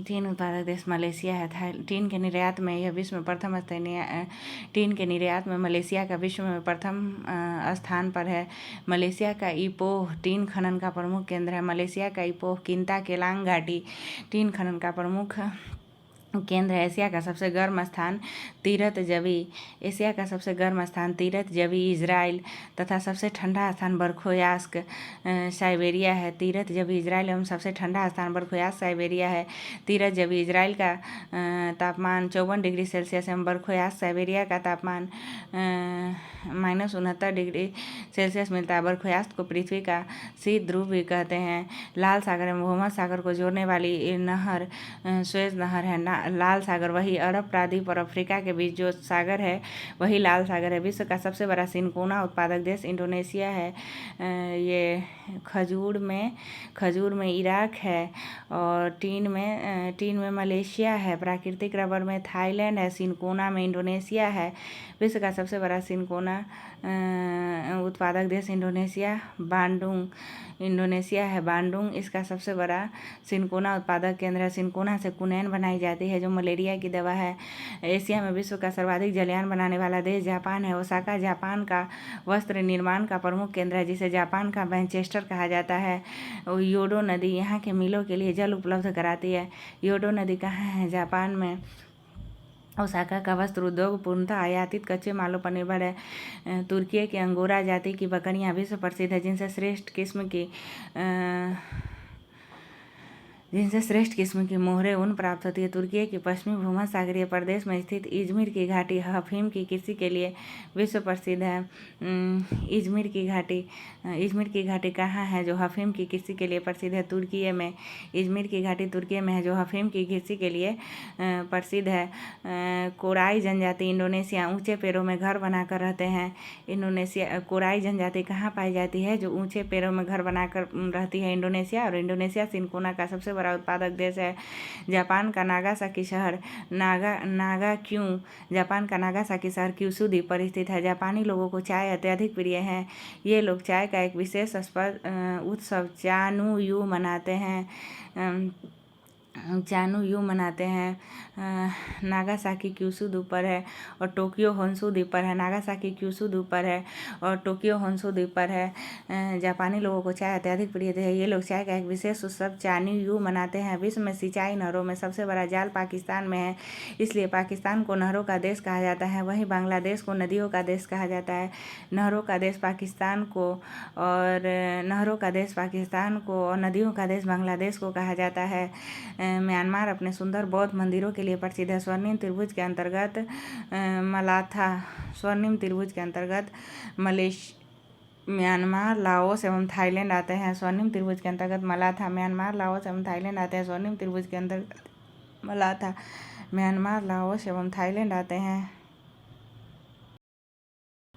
टीन उत्पादक देश मलेशिया है। टीन के निर्यात में यह विश्व में प्रथम टीन के निर्यात में मलेशिया का विश्व में प्रथम स्थान पर है। मलेशिया का इपोह टीन खनन का प्रमुख केंद्र है। मलेशिया का इपोह किंता केलांग घाटी टीन खनन का प्रमुख केंद्र है। एशिया का सबसे गर्म स्थान तीरथ जवी एशिया का सबसे गर्म स्थान तीरथ जवी इजराइल तथा सबसे ठंडा स्थान बरखोयास्क साइबेरिया है। तीरथ जवी इजराइल एवं सबसे ठंडा स्थान बरखोयास्क साइबेरिया है। तीरथ जवी इजराइल का तापमान 54 डिग्री सेल्सियस एवं बरखोयास्क साइबेरिया का तापमान -69 डिग्री सेल्सियस मिलता है। बरखोयास्क को पृथ्वी का शीत ध्रुव भी कहते हैं। लाल सागर एवं भूमध्य सागर को जोड़ने वाली नहर सुएज नहर है। लाल सागर वही अरब प्रायद्वीप और अफ्रीका के बीच जो सागर है वही लाल सागर है। विश्व का सबसे बड़ा सिनकोना उत्पादक देश इंडोनेशिया है। ये खजूर में इराक है और टीन में मलेशिया है। प्राकृतिक रबर में थाईलैंड है। सिनकोना में इंडोनेशिया है। विश्व का सबसे बड़ा सिनकोना उत्पादक देश इंडोनेशिया है। बांडुंग इसका सबसे बड़ा सिनकोना उत्पादक केंद्र है। सिनकोना से कुनैन बनाई जाती है जो मलेरिया की दवा है। एशिया में विश्व का सर्वाधिक जलयान बनाने वाला देश जापान है। ओसाका जापान का वस्त्र निर्माण का प्रमुख केंद्र है जिसे जापान का मैनचेस्टर कहा जाता है। योडो नदी यहाँ के मिलों के लिए जल उपलब्ध कराती है। योडो नदी कहाँ है? जापान में। ओसाका का वस्त्र उद्योग पूर्णतः आयातित कच्चे मालों पर निर्भर है। तुर्की की अंगोरा जाति की बकरियां विश्व प्रसिद्ध है जिनसे श्रेष्ठ किस्म की मोहरे ऊन प्राप्त होती है। तुर्की के पश्चिमी भूमध्य सागरीय प्रदेश में स्थित इजमिर की घाटी अफीम की कृषि के लिए विश्व प्रसिद्ध है। इजमिर की घाटी कहाँ है जो अफीम की कृषि के लिए प्रसिद्ध है? तुर्की में। इजमिर की घाटी तुर्की में है जो अफीम की कृषि के लिए प्रसिद्ध है। कोराई जनजाति इंडोनेशिया ऊंचे पेड़ों में घर बनाकर रहते हैं। कोराई जनजाति कहाँ पाई जाती है? जो ऊंचे पेड़ों में घर बनाकर रहती है इंडोनेशिया। और इंडोनेशिया सिनकोना का सबसे बड़ा उत्पादक देश है। जापान का नागासाकी शहर जापान का नागासाकी शहर क्यूशू द्वीप पर स्थित है। जापानी लोगों को चाय अत्यधिक प्रिय है। ये लोग चाय का एक विशेष उत्सव चानुयू मनाते हैं। नागासाकी क्यूशू द्वीप पर है और टोक्यो होन्शु द्वीप पर है। नागासाकी क्यूशू द्वीप पर है और टोक्यो होन्शु द्वीप पर है। जापानी लोगों को चाय अत्यधिक प्रिय है। ये लोग चाय का एक विशेष उत्सव चानुयू मनाते हैं। विश्व में सिंचाई नहरों में सबसे बड़ा जाल पाकिस्तान में है, इसलिए पाकिस्तान को नहरों का देश कहा जाता है। वहीं बांग्लादेश को नदियों का देश कहा जाता है। नहरों का देश पाकिस्तान को और नदियों का देश बांग्लादेश को कहा जाता है। म्यांमार अपने सुंदर बौद्ध मंदिरों के लिए प्रसिद्ध है। स्वर्णिम त्रिभुज के अंतर्गत म्यांमार, लाओस एवं थाईलैंड आते हैं। स्वर्णिम त्रिभुज के अंतर्गत मलाथा, म्यांमार, लाओस एवं थाईलैंड आते हैं। स्वर्णिम त्रिभुज के अंतर्गत मलाथा, म्यांमार, लाओस एवं थाईलैंड आते हैं।